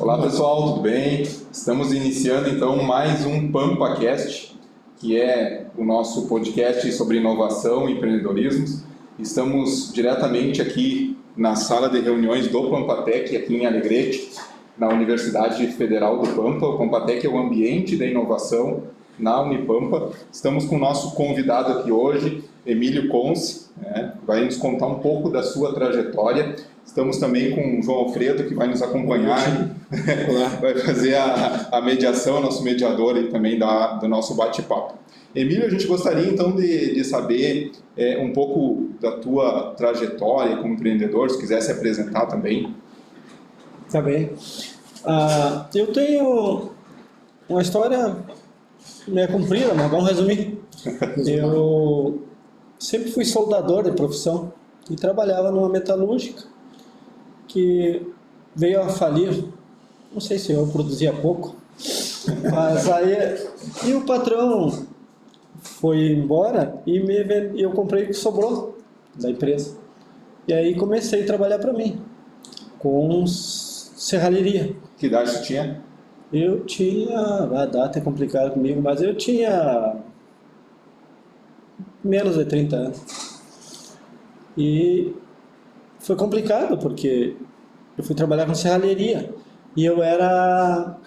Olá pessoal, tudo bem? Estamos iniciando então mais um PampaCast, que é o nosso podcast sobre inovação e empreendedorismo. Estamos diretamente aqui na sala de reuniões do Pampatec, aqui em Alegrete, na Universidade Federal do Pampa. O Pampatec é o ambiente da inovação na Unipampa. Estamos com o nosso convidado aqui hoje, Emílio Conce, vai nos contar um pouco da sua trajetória. Estamos também com o João Alfredo, que vai nos acompanhar, vai fazer a mediação, nosso mediador aí também do nosso bate-papo. Emílio, a gente gostaria então de saber um pouco da tua trajetória como empreendedor, se quiser se apresentar também. Tá bem. Eu tenho uma história meio comprida, mas vamos resumir. Eu sempre fui soldador de profissão e trabalhava numa metalúrgica que veio a falir. Não sei se eu produzia pouco, mas aí e o patrão foi embora e eu comprei o que sobrou da empresa. E aí comecei a trabalhar para mim com serralheria. Que idade você tinha? Eu tinha, a data é complicada comigo, mas eu tinha menos de 30 anos. E foi complicado porque eu fui trabalhar com serralheria e eu era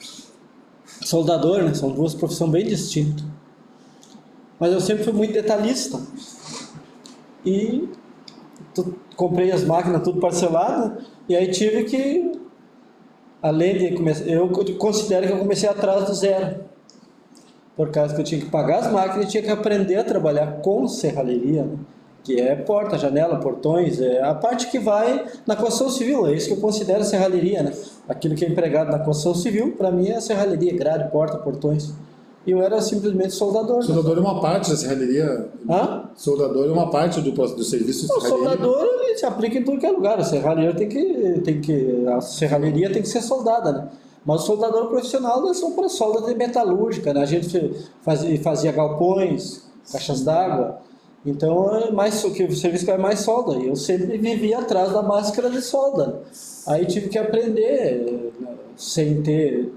soldador, né? São duas profissões bem distintas. Mas eu sempre fui muito detalhista e comprei as máquinas tudo parcelado e aí tive que, além de começar, eu considero que eu comecei atrás do zero, por causa que eu tinha que pagar as máquinas e tinha que aprender a trabalhar com serralheria, né? Que é porta, janela, portões, é a parte que vai na construção civil, é isso que eu considero serralheria, né? Aquilo que é empregado na construção civil, para mim é serralheria, grade, porta, portões. E eu era simplesmente soldador. Soldador é uma parte da serralheria? Hã? Soldador é uma parte do serviço de serralheria? O soldador ele se aplica em tudo que é lugar, a serralheria a serralheria tem que ser soldada, né? Mas o soldador profissional são para solda de metalúrgica, né? A gente fazia galpões, caixas d'água. Então, o serviço é mais solda. E eu sempre vivia atrás da máscara de solda. Aí tive que aprender, sem ter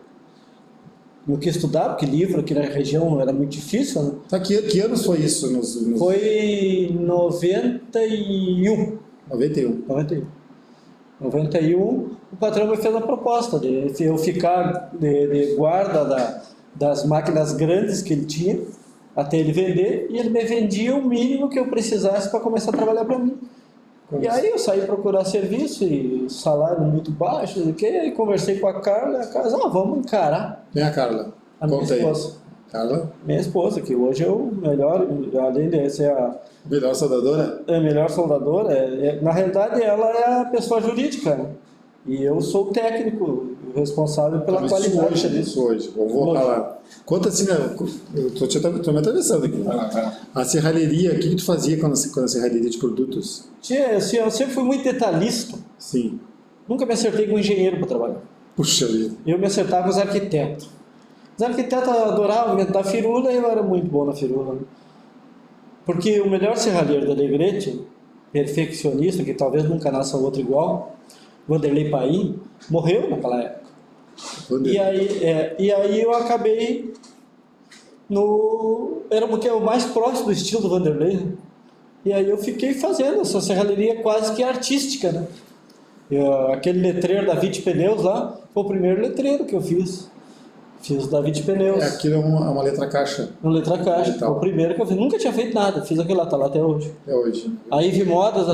no que estudar, porque livro aqui na região era muito difícil, né? Tá, que anos foi isso? Foi em 91. 91, o patrão me fez a proposta de eu ficar de guarda das máquinas grandes que ele tinha, até ele vender, e ele me vendia o mínimo que eu precisasse para começar a trabalhar para mim. E aí eu saí procurar serviço e salário muito baixo, aí conversei com a Carla, vamos encarar. Quem é a Carla? A minha esposa. Carla? Minha esposa, que hoje é o melhor, além de ser a melhor soldadora? É a melhor soldadora. Na realidade, ela é a pessoa jurídica, né? E eu sou o técnico responsável pela qualidade. Isso hoje. Eu vou falar. Conta assim, eu tô me atravessando aqui. A serralheria, o que tu fazia com a serralheria de produtos? Assim, eu sempre fui muito detalhista. Sim. Nunca me acertei com engenheiro para trabalhar. Puxa vida. Eu me acertava com os arquitetos. Os arquitetos adoravam inventar firula e eu era muito bom na firula, né? Porque o melhor serralheiro da Alegrete, perfeccionista, que talvez nunca nasça outro igual, Vanderlei Paim, morreu naquela época. E aí eu acabei era o mais próximo do estilo do Vanderlei, né? E aí eu fiquei fazendo essa serralheria quase que artística, né? Aquele letreiro da Vit Pneus lá, foi o primeiro letreiro que eu fiz. Fiz o David Pneus. Aquilo é uma letra caixa. Uma letra caixa, foi o primeiro que eu fiz. Nunca tinha feito nada, fiz aquele lá, tá lá até hoje. Até hoje. A Ivy Modas,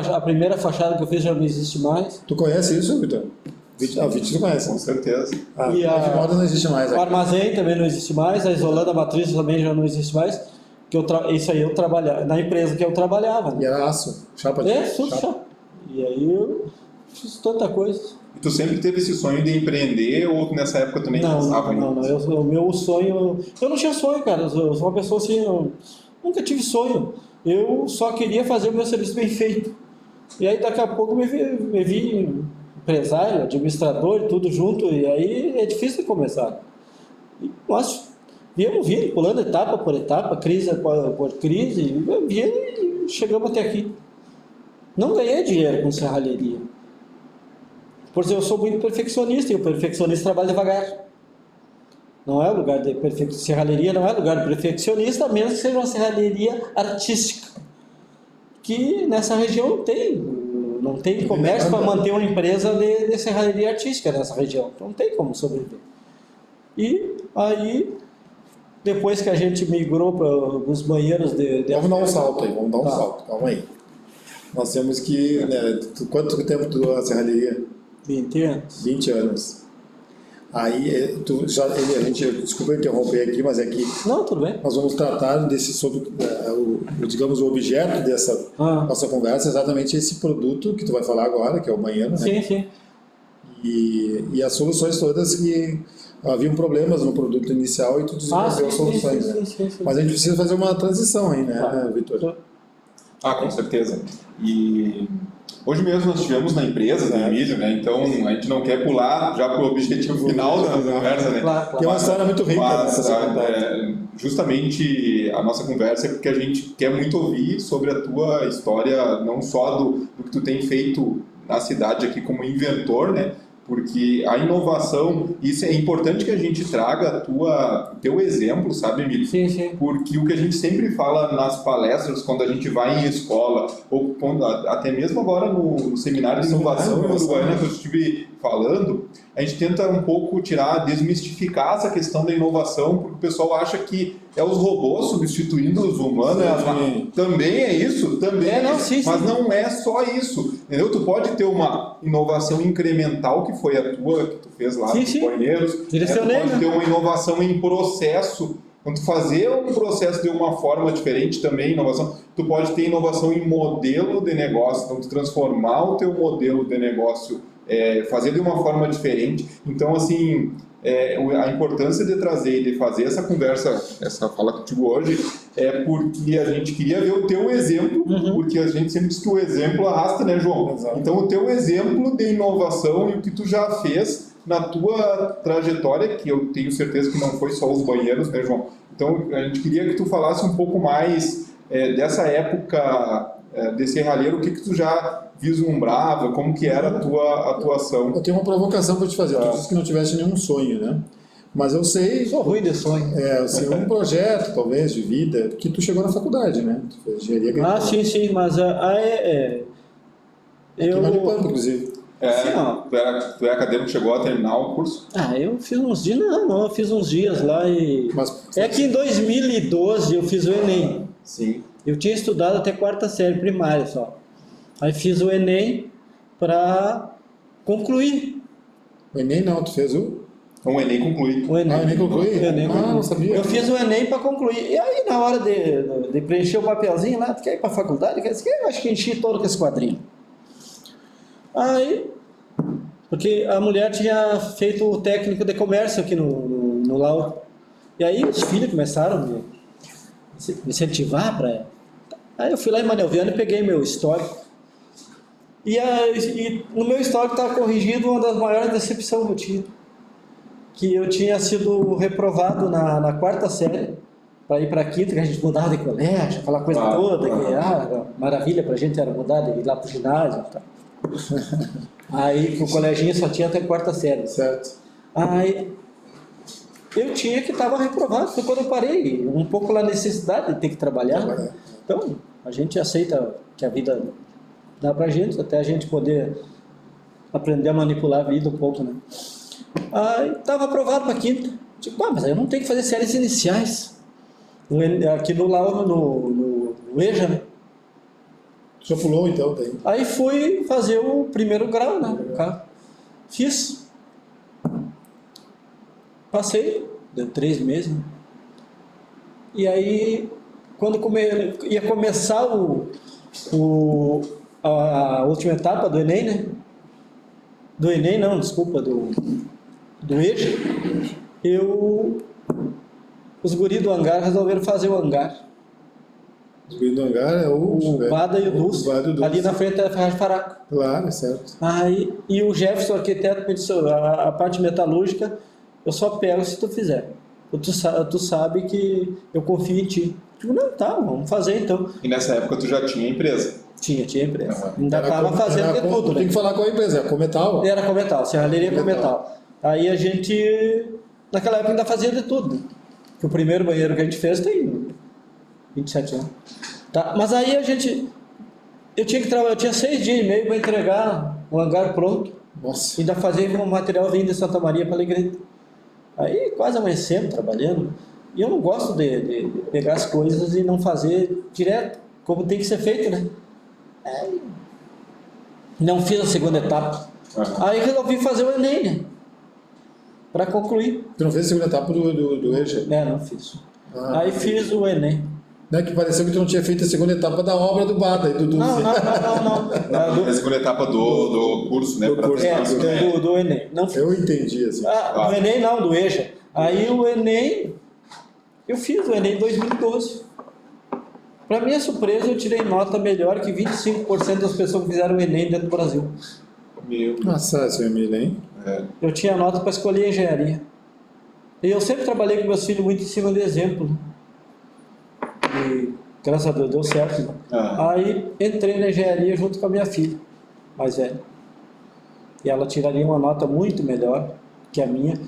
a primeira fachada que eu fiz já não existe mais. Tu conhece isso, Vitor? A Vit tu conhece? Com certeza. A Ivy Modas não existe mais. O Armazém também não existe mais, a Isolanda Matriz também já não existe mais. Isso aí eu trabalhava, na empresa que eu trabalhava. Né? E era aço, chapa de tudo chapa. E aí eu fiz tanta coisa. E tu sempre teve esse sonho de empreender ou nessa época tu nem pensava em isso? Não. O meu sonho... Eu não tinha sonho, cara. Eu sou uma pessoa assim... Eu nunca tive sonho. Eu só queria fazer o meu serviço bem feito. E aí daqui a pouco me vi empresário, administrador, tudo junto. E aí é difícil de começar. Mas viemos vindo, pulando etapa por etapa, crise por crise. E chegamos até aqui. Não ganhei dinheiro com serralheria. Por exemplo, eu sou muito perfeccionista e o perfeccionista trabalha devagar. Não é lugar de serralheria, não é lugar de perfeccionista, a menos que seja uma serralheria artística. Que nessa região não tem comércio para manter uma empresa de serralheria artística nessa região. Então não tem como sobreviver. E aí, depois que a gente migrou para os banheiros Vamos dar um salto aí, calma aí. Nós temos que, né, quanto tempo tu durou a serralheria? 20 anos. 20 anos. Aí, desculpa interromper aqui, mas é que Não, tudo bem. nós vamos tratar sobre, digamos, o objeto dessa nossa conversa, exatamente esse produto que tu vai falar agora, que é o banheiro, né? Sim, sim. E as soluções todas que haviam problemas no produto inicial e tu desenvolveu soluções, né? Sim. Mas a gente precisa fazer uma transição aí, né, Vitor? Com certeza. E hoje mesmo nós estivemos na empresa do Emílio, né? Então a gente não quer pular já para o objetivo final da conversa, né? Claro. Tem uma história muito rica mas, justamente a nossa conversa é porque a gente quer muito ouvir sobre a tua história, não só do que tu tem feito na cidade aqui como inventor, né? Porque a inovação, isso é importante que a gente traga o teu exemplo, sabe, Emílio? Sim. Porque o que a gente sempre fala nas palestras, quando a gente vai em escola, ou até mesmo agora no seminário de inovação em Uruguaiana que eu estive falando, a gente tenta um pouco desmistificar essa questão da inovação, porque o pessoal acha que é os robôs substituindo os humanos. Também é isso, mas não é só isso, entendeu? Tu pode ter uma inovação incremental, que foi a tua, que tu fez lá nos banheiros. Tu pode ter uma inovação em processo, quando tu fazer um processo de uma forma diferente também, inovação. Tu pode ter inovação em modelo de negócio, então tu transformar o teu modelo de negócio, fazer de uma forma diferente. Então, assim, a importância de trazer e de fazer essa conversa, essa fala contigo hoje, é porque a gente queria ver o teu exemplo, porque a gente sempre diz que o exemplo arrasta, né, João? Exato. Então, o teu exemplo de inovação e o que tu já fez na tua trajetória, que eu tenho certeza que não foi só os banheiros, né, João? Então, a gente queria que tu falasse um pouco mais dessa época de serralheiro, o que tu já vislumbrava, como que era a tua atuação. Eu tenho uma provocação para te fazer. Tu disse que não tivesse nenhum sonho, né? Mas eu sei... Sou ruim de sonho. Eu sei um projeto, talvez, de vida, que tu chegou na faculdade, né? Tu fez engenharia agrícola. Sim, mas Eu... inclusive. Tu é acadêmico, chegou a terminar o curso? Eu fiz uns dias, eu fiz uns dias lá e... É que em 2012 eu fiz o Enem. Sim. Eu tinha estudado até 4ª série primária só. Aí fiz o Enem para concluir. O Enem não, tu fez o... O Enem conclui. O Enem conclui? Não sabia. Eu fiz o Enem para concluir. E aí, na hora de preencher o papelzinho lá, tu quer ir para a faculdade? Eu acho que enchi todo com esse quadrinho. Aí, porque a mulher tinha feito o técnico de comércio aqui no Lauro. E aí os filhos começaram a me incentivar para ela. Aí eu fui lá em Manuel Viana e peguei meu histórico. E no meu histórico estava corrigido uma das maiores decepções que eu tinha. Que eu tinha sido reprovado na 4ª série para ir para a 5ª, que a gente mudava de colégio, aquela coisa toda, que maravilha para a gente era mudar de ir lá para o ginásio e tal. Aí o coleginho só tinha até 4ª série. Certo. Aí eu tinha que estava reprovado, foi quando eu parei, um pouco na necessidade de ter que trabalhar. Então, a gente aceita que a vida dá pra gente, até a gente poder aprender a manipular a vida um pouco, né? Aí, estava aprovado para 5ª. Tipo, mas eu não tenho que fazer séries iniciais. Aqui no Lauro, no EJA, né? Já pulou, então? Tem. Aí fui fazer o primeiro grau, né? Fiz. Passei, deu 3 meses, né? E aí, quando ia começar a última etapa do Enem, né? Do Enem não, desculpa, do EJA, os guris do hangar resolveram fazer o hangar. Os guris do hangar é o Bada e o Dulce, ali na frente da Ferraz Faraco. Claro, certo. Aí, e o Jefferson, arquiteto, me disse, a parte metalúrgica, eu só pego se tu fizer. tu sabe que eu confio em ti. Digo, não, tá, vamos fazer então. E nessa época tu já tinha empresa? Tinha empresa. Uhum. Ainda estava fazendo de tudo, né? Tem que falar com a empresa, é a Cometal. Era Cometal, serralheria Cometal. Aí a gente, naquela época, ainda fazia de tudo. O primeiro banheiro que a gente fez tem 27 anos. Tá? Mas aí eu tinha que trabalhar, eu tinha 6 dias e meio para entregar o hangar pronto. Nossa. Ainda fazia um material vindo de Santa Maria para Alegrete. Aí quase amanhecendo, trabalhando. E eu não gosto de pegar as coisas e não fazer direto, como tem que ser feito, né? Não fiz a segunda etapa. Uhum. Aí resolvi fazer o Enem, né? Para concluir. Tu não fez a segunda etapa do EJA? Não fiz. Aí fiz o Enem. Não é que pareceu que tu não tinha feito a segunda etapa da obra do Bada. Não. A segunda etapa do curso, né? Do Enem. Não fiz. Eu entendi, assim. Do Enem não, do EJA. Aí o Enem, eu fiz o Enem em 2012. Para minha surpresa, eu tirei nota melhor que 25% das pessoas que fizeram o Enem dentro do Brasil. Nossa, seu Emílio, hein? Eu tinha nota para escolher engenharia. E eu sempre trabalhei com meus filhos muito em cima de exemplo. E graças a Deus deu certo. Aí entrei na engenharia junto com a minha filha, mais velha. E ela tiraria uma nota muito melhor que a minha,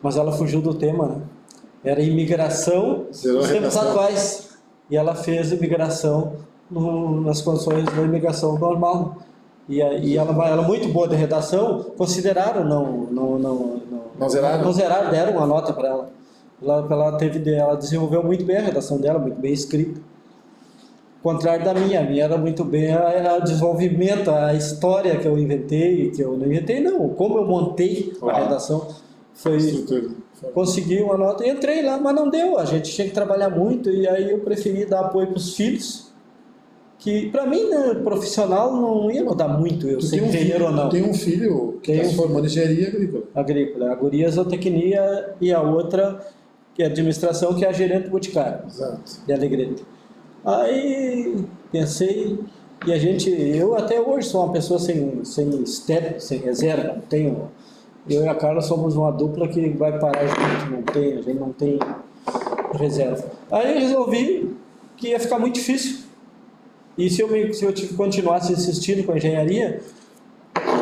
mas ela fugiu do tema, né? Era imigração nos tempos atuais. E ela fez imigração nas condições da imigração normal. E ela muito boa de redação, consideraram, não zeraram, deram uma nota para ela. Ela desenvolveu muito bem a redação dela, muito bem escrita. Ao contrário da minha era muito bem o desenvolvimento, a história que eu inventei, que eu não inventei, não, como eu montei a redação, consegui uma nota e entrei lá, mas não deu, a gente tinha que trabalhar muito e aí eu preferi dar apoio para os filhos, que para mim, né, profissional, não ia mudar muito, eu sei engenheiro ou não. Tem um filho que está se formando em engenharia agrícola. A guria é zootecnia e a outra que é administração, que é a gerente boticária. Exato. De Alegrete. Aí pensei, e eu até hoje sou uma pessoa sem step, sem reserva, não tenho. Eu e a Carla somos uma dupla que vai parar junto, a gente não tem reserva. Aí resolvi que ia ficar muito difícil. E se eu continuasse insistindo com a engenharia,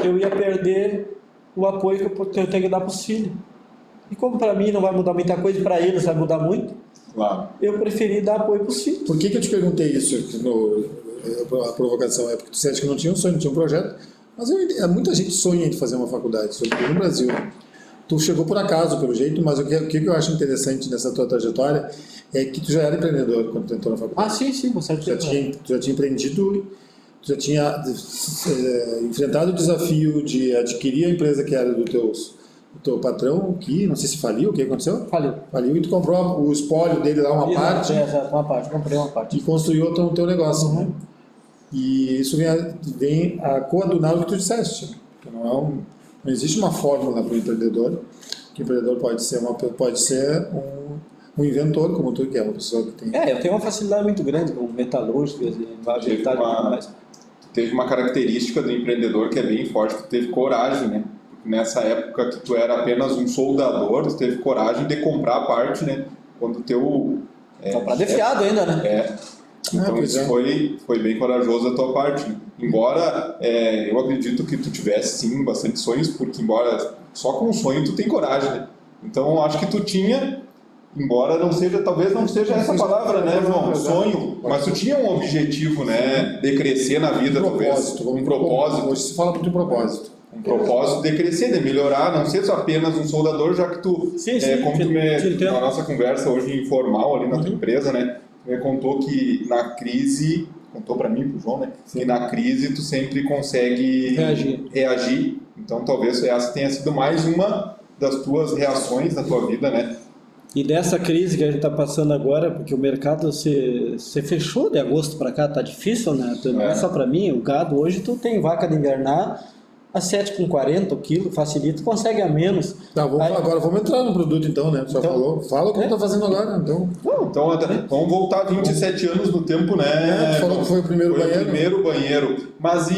eu ia perder o apoio que eu tenho que dar para os filhos. E como para mim não vai mudar muita coisa, para eles vai mudar muito, claro, eu preferi dar apoio para os filhos. Por que eu te perguntei isso? A provocação é porque tu disseste que não tinha um sonho, não tinha um projeto, mas muita gente sonha em fazer uma faculdade, sobretudo no Brasil. Tu chegou por acaso, pelo jeito, mas o que eu acho interessante nessa tua trajetória é que tu já era empreendedor quando tu entrou na faculdade. Sim, você tu já tinha empreendido, tu já tinha enfrentado o desafio de adquirir a empresa que era do teu patrão, que não sei se faliu, o que aconteceu? Faliu e tu comprou o espólio dele lá, uma parte. Comprei uma parte. E construiu o teu negócio. Né? E isso vem a coadunar o que tu disseste. Não existe uma fórmula para o empreendedor, que o empreendedor pode ser um inventor, como tu, que é uma pessoa que tem... eu tenho uma facilidade muito grande com metalúrgicas e teve uma característica do empreendedor que é bem forte, que teve coragem, né? Nessa época que tu era apenas um soldador, tu teve coragem de comprar a parte, né? Quando teu... comprar de fiado ainda, né? Então isso foi bem corajoso da tua parte. Né? Embora eu acredito que tu tivesse sim bastante sonhos, porque embora só com sonho tu tem coragem, né? Então acho que tu tinha, embora não seja, talvez não seja essa palavra, né, João? Sonho, mas tu tinha um objetivo, né, de crescer na vida, talvez. Um propósito. Hoje se fala muito de propósito. Um propósito de crescer, de melhorar, não ser só apenas um soldador, já que tu, como tu na nossa conversa hoje informal ali na tua empresa, né, me contou que na crise, contou para mim, pro João, né, que na crise tu sempre consegue reagir. Então talvez essa tenha sido mais uma das tuas reações na tua vida, né? E dessa crise que a gente está passando agora, porque o mercado se fechou de agosto para cá, tá difícil, né? Não é só para mim, o gado hoje tu tem vaca de invernar a 7,40 o quilo, facilita, consegue a menos. Tá, agora vamos entrar no produto então, né? Só fala o que tu tá fazendo agora, então. Então vamos voltar 27 anos no tempo, né? Tu falou que foi o primeiro banheiro. O primeiro banheiro. Mas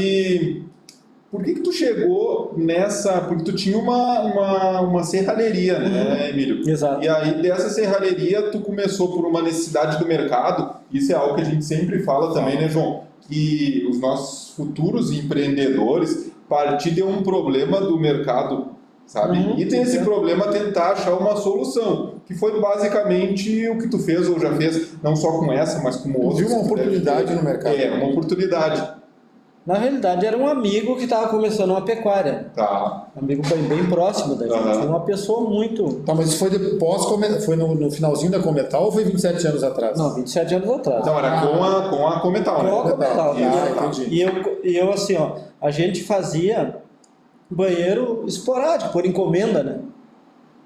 por que tu chegou nessa... Porque tu tinha uma serralheria, né, Emílio? Exato. E aí, dessa serralheria, tu começou por uma necessidade do mercado. Isso é algo que a gente sempre fala também, né, João? Que os nossos futuros empreendedores partir de um problema do mercado, sabe? E tem esse problema tentar achar uma solução, que foi basicamente o que tu fez ou já fez, não só com essa, mas com outras. Viu uma oportunidade no mercado. Uma oportunidade. Na realidade, era um amigo que estava começando uma pecuária. Tá. Um amigo bem próximo da gente. Aham. Uma pessoa muito... Tá, mas isso foi depois, foi no finalzinho da Cometal ou foi 27 anos atrás? Não, 27 anos atrás. Então, era com a Cometal, né? Com a Cometal. entendi. E eu assim, ó, a gente fazia banheiro esporádico, por encomenda, né?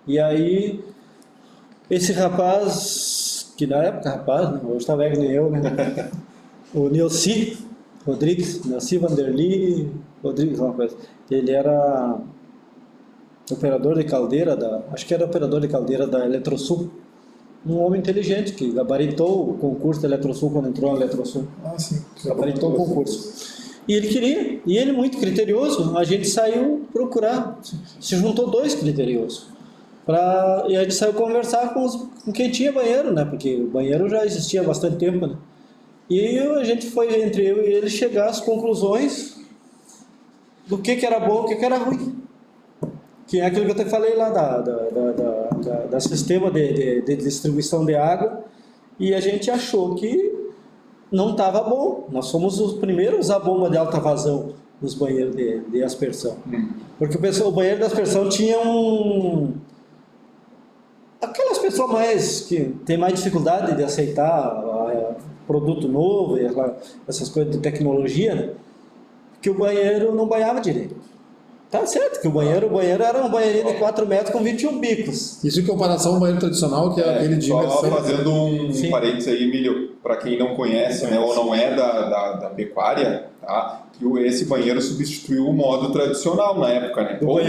E aí, esse rapaz, que na época, né? Hoje tá velho nem eu, né? O Nilci Rodrigues, Nilci Vanderly Rodrigues, uma coisa. Ele era operador de caldeira acho que era operador de caldeira da Eletrosul. Um homem inteligente que gabaritou o concurso da Eletrosul quando entrou na Eletrosul. Ah, sim. Gabaritou o concurso. E ele queria, e ele muito criterioso, a gente saiu procurar, se juntou 2 criteriosos. E a gente saiu conversar com quem tinha banheiro, né? Porque o banheiro já existia há bastante tempo, né? E a gente foi, entre eu e ele, chegar às conclusões do que era bom e o que era ruim. Que é aquilo que eu te falei lá da sistema de distribuição de água, e a gente achou que não estava bom. Nós fomos os primeiros a usar bomba de alta vazão nos banheiros de aspersão. Porque o banheiro de aspersão tinha aquelas pessoas que têm mais dificuldade de aceitar produto novo, e essas coisas de tecnologia, né? Que o banheiro não banhava direito. Tá certo que o banheiro era um banheirinho de 4 metros com 21 bicos. Isso em comparação ao banheiro tradicional, que é aquele de só imersão. fazendo um parênteses aí, Emílio, para quem não conhece, né, ou não é da pecuária, tá? Que esse banheiro substituiu o modo tradicional na época, né? Ou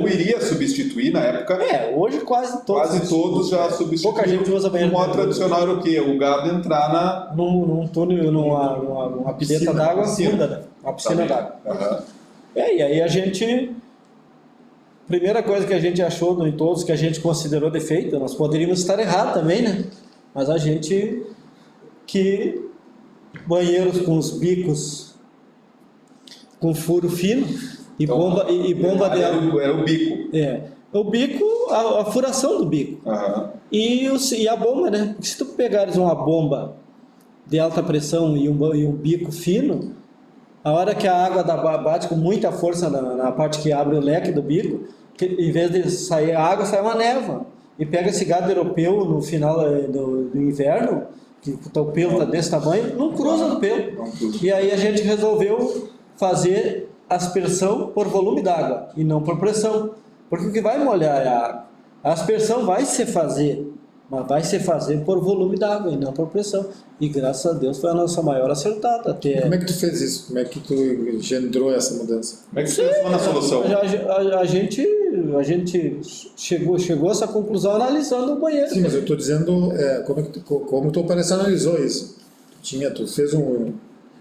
iria substituir na época. Hoje quase todos. Quase todos já substituíram. Pouca gente usa banheiro. O modo tradicional era o quê? O gado entrar num túnel, numa pileta d'água funda, né? Uma piscina d'água. Uhum. E aí a gente... Primeira coisa que a gente achou em todos, que a gente considerou defeito, nós poderíamos estar errados também, né? Mas a gente... Que banheiros com os bicos com furo fino e então, bomba de... Era o bico. O bico, a furação do bico. Uhum. E a bomba, né? Porque se tu pegares uma bomba de alta pressão e um bico fino, a hora que a água bate com muita força na parte que abre o leque do bico, em vez de sair a água, sai uma névoa. E pega esse gado europeu no final do inverno, que o pelo está desse tamanho, não cruza do pelo. E aí a gente resolveu fazer aspersão por volume d'água e não por pressão. Porque o que vai molhar é a água. A aspersão vai se fazer, mas vai se fazer por volume d'água e não por pressão. E graças a Deus foi a nossa maior acertada. Até... Como é que tu fez isso? Como é que tu engendrou essa mudança? Como é que você pensou na solução? A gente chegou a essa conclusão analisando o banheiro. Sim, mas eu estou dizendo como tu operacionalizou isso. Tu fez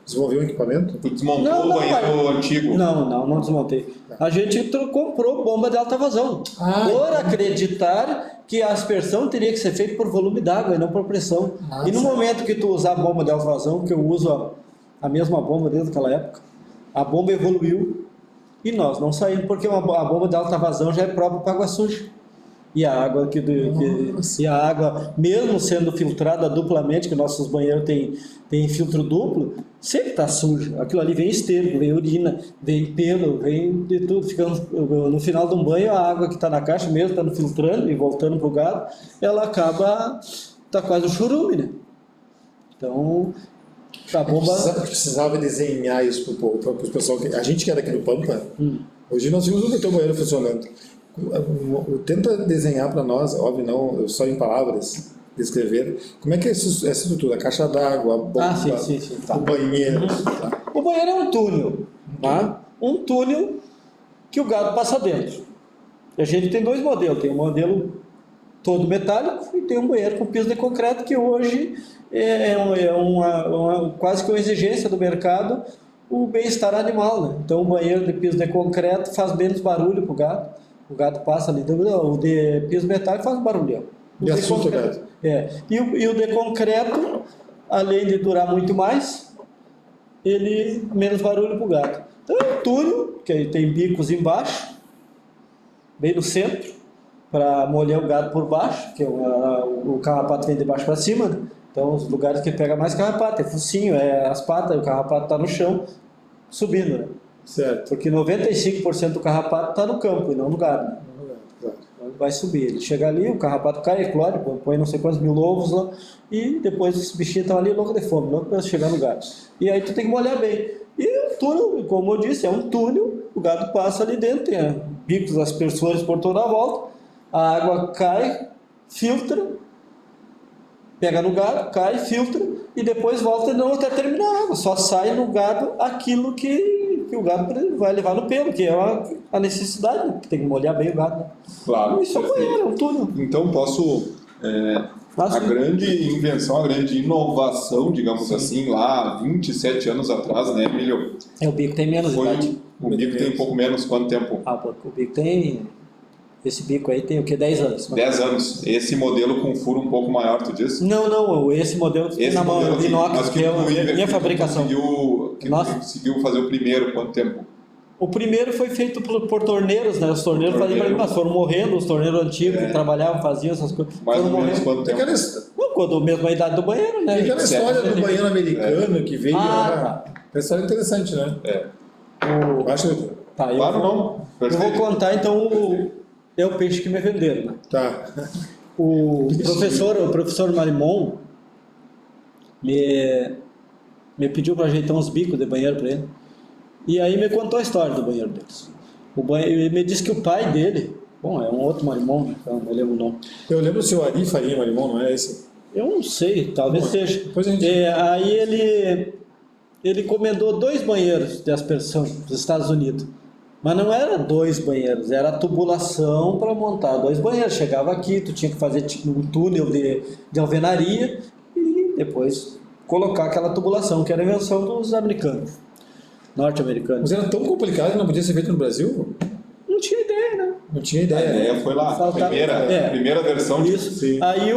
desenvolveu um equipamento? Tu desmontou o banheiro antigo? Não desmontei. A gente comprou bomba de alta vazão. Por acreditar que a aspersão teria que ser feita por volume d'água e não por pressão. E no momento que tu usar a bomba de alta vazão, que eu uso a mesma bomba desde aquela época, a bomba evoluiu e nós não saímos, porque a bomba de alta vazão já é própria para água suja. E a água mesmo sendo filtrada duplamente, que nossos banheiros têm filtro duplo, sempre está sujo. Aquilo ali vem esterco, vem urina, vem pelo, vem de tudo. No final de um banho, a água que está na caixa, mesmo estando filtrando e voltando para o gado, ela está quase um churume, né? Então, a bomba... Precisava desenhar isso para o pessoal. A gente que era aqui no Pampa, hoje nós vimos o teu banheiro funcionando. Tenta desenhar para nós, óbvio, não só em palavras, descrever, como é que é essa estrutura, a caixa d'água, a bomba, sim, tá. O banheiro. Tá. O banheiro é um túnel, tá? Um túnel que o gado passa dentro. A gente tem 2 modelos, tem um modelo todo metálico e tem um banheiro com piso de concreto, que hoje é quase que uma exigência do mercado, o bem-estar animal, né? Então o banheiro de piso de concreto faz menos barulho pro gado. O gado passa ali, o de piso metálico faz barulhão. E assusta o gado. E o de concreto, além de durar muito mais, ele menos barulho pro gado. Então é um túnel, que aí tem bicos embaixo, bem no centro, para molhar o gado por baixo, que o carrapato vem de baixo para cima, né? Então os lugares que pega mais carrapato, é focinho, é as patas, o carrapato está no chão, subindo, né? Certo. Porque 95% do carrapato está no campo e não no gado, né? Claro. Então ele vai subir, ele chega ali, o carrapato cai, eclode, põe não sei quantos mil ovos lá, e depois os bichinhos estão ali louco de fome, louco para chegar no gado. E aí tu tem que molhar bem. E o túnel, como eu disse, é um túnel, o gado passa ali dentro, tem bicos aspersores por toda a volta, a água cai, filtra, pega no gado, cai, filtra, e depois volta de novo até terminar a água. Só sai no gado aquilo que o gado vai levar no pelo, que é a necessidade, né? Que tem que molhar bem o gado. Né? Claro. Isso é um túnel. Então posso... a grande invenção, a grande inovação, digamos assim, lá 27 anos atrás, né, Emílio? O bico tem menos idade. O bico tem um pouco menos, quanto tempo? O bico tem... Esse bico aí tem o quê? 10 anos. 10 anos. Esse modelo com furo um pouco maior, tu disse? Não, esse modelo que tem na mão, o inox, que é a minha fabricação. Tu conseguiu fazer o primeiro, quanto tempo? O primeiro foi feito por torneiros, né? Os torneiros foram morrendo, os torneiros antigos que trabalhavam, faziam essas coisas. Mais ou menos quanto tempo? Quando a mesma idade do banheiro, né? E aquela história do banheiro americano que veio. Tá. É uma história interessante, né? Acho que... Tá, claro, não. Eu vou contar então é o peixe que me venderam, né? Tá. O professor Marimon me pediu para ajeitar uns bicos de banheiro para ele. E aí me contou a história do banheiro deles. Ele me disse que o pai dele, é um outro Marimon, né? Então, eu lembro o nome. Eu lembro o seu Ari Faria Marimon, não é esse? Eu não sei, talvez seja. Depois a gente... Aí ele encomendou 2 banheiros de aspersão dos Estados Unidos. Mas não era 2 banheiros, era a tubulação para montar 2 banheiros. Chegava aqui, tu tinha que fazer tipo um túnel de alvenaria e depois colocar aquela tubulação, que era a invenção dos americanos, norte-americanos. Mas era tão complicado que não podia ser feito no Brasil? Não tinha ideia, né? Não tinha ideia. A ideia foi lá, a primeira versão. Isso. Sim. Aí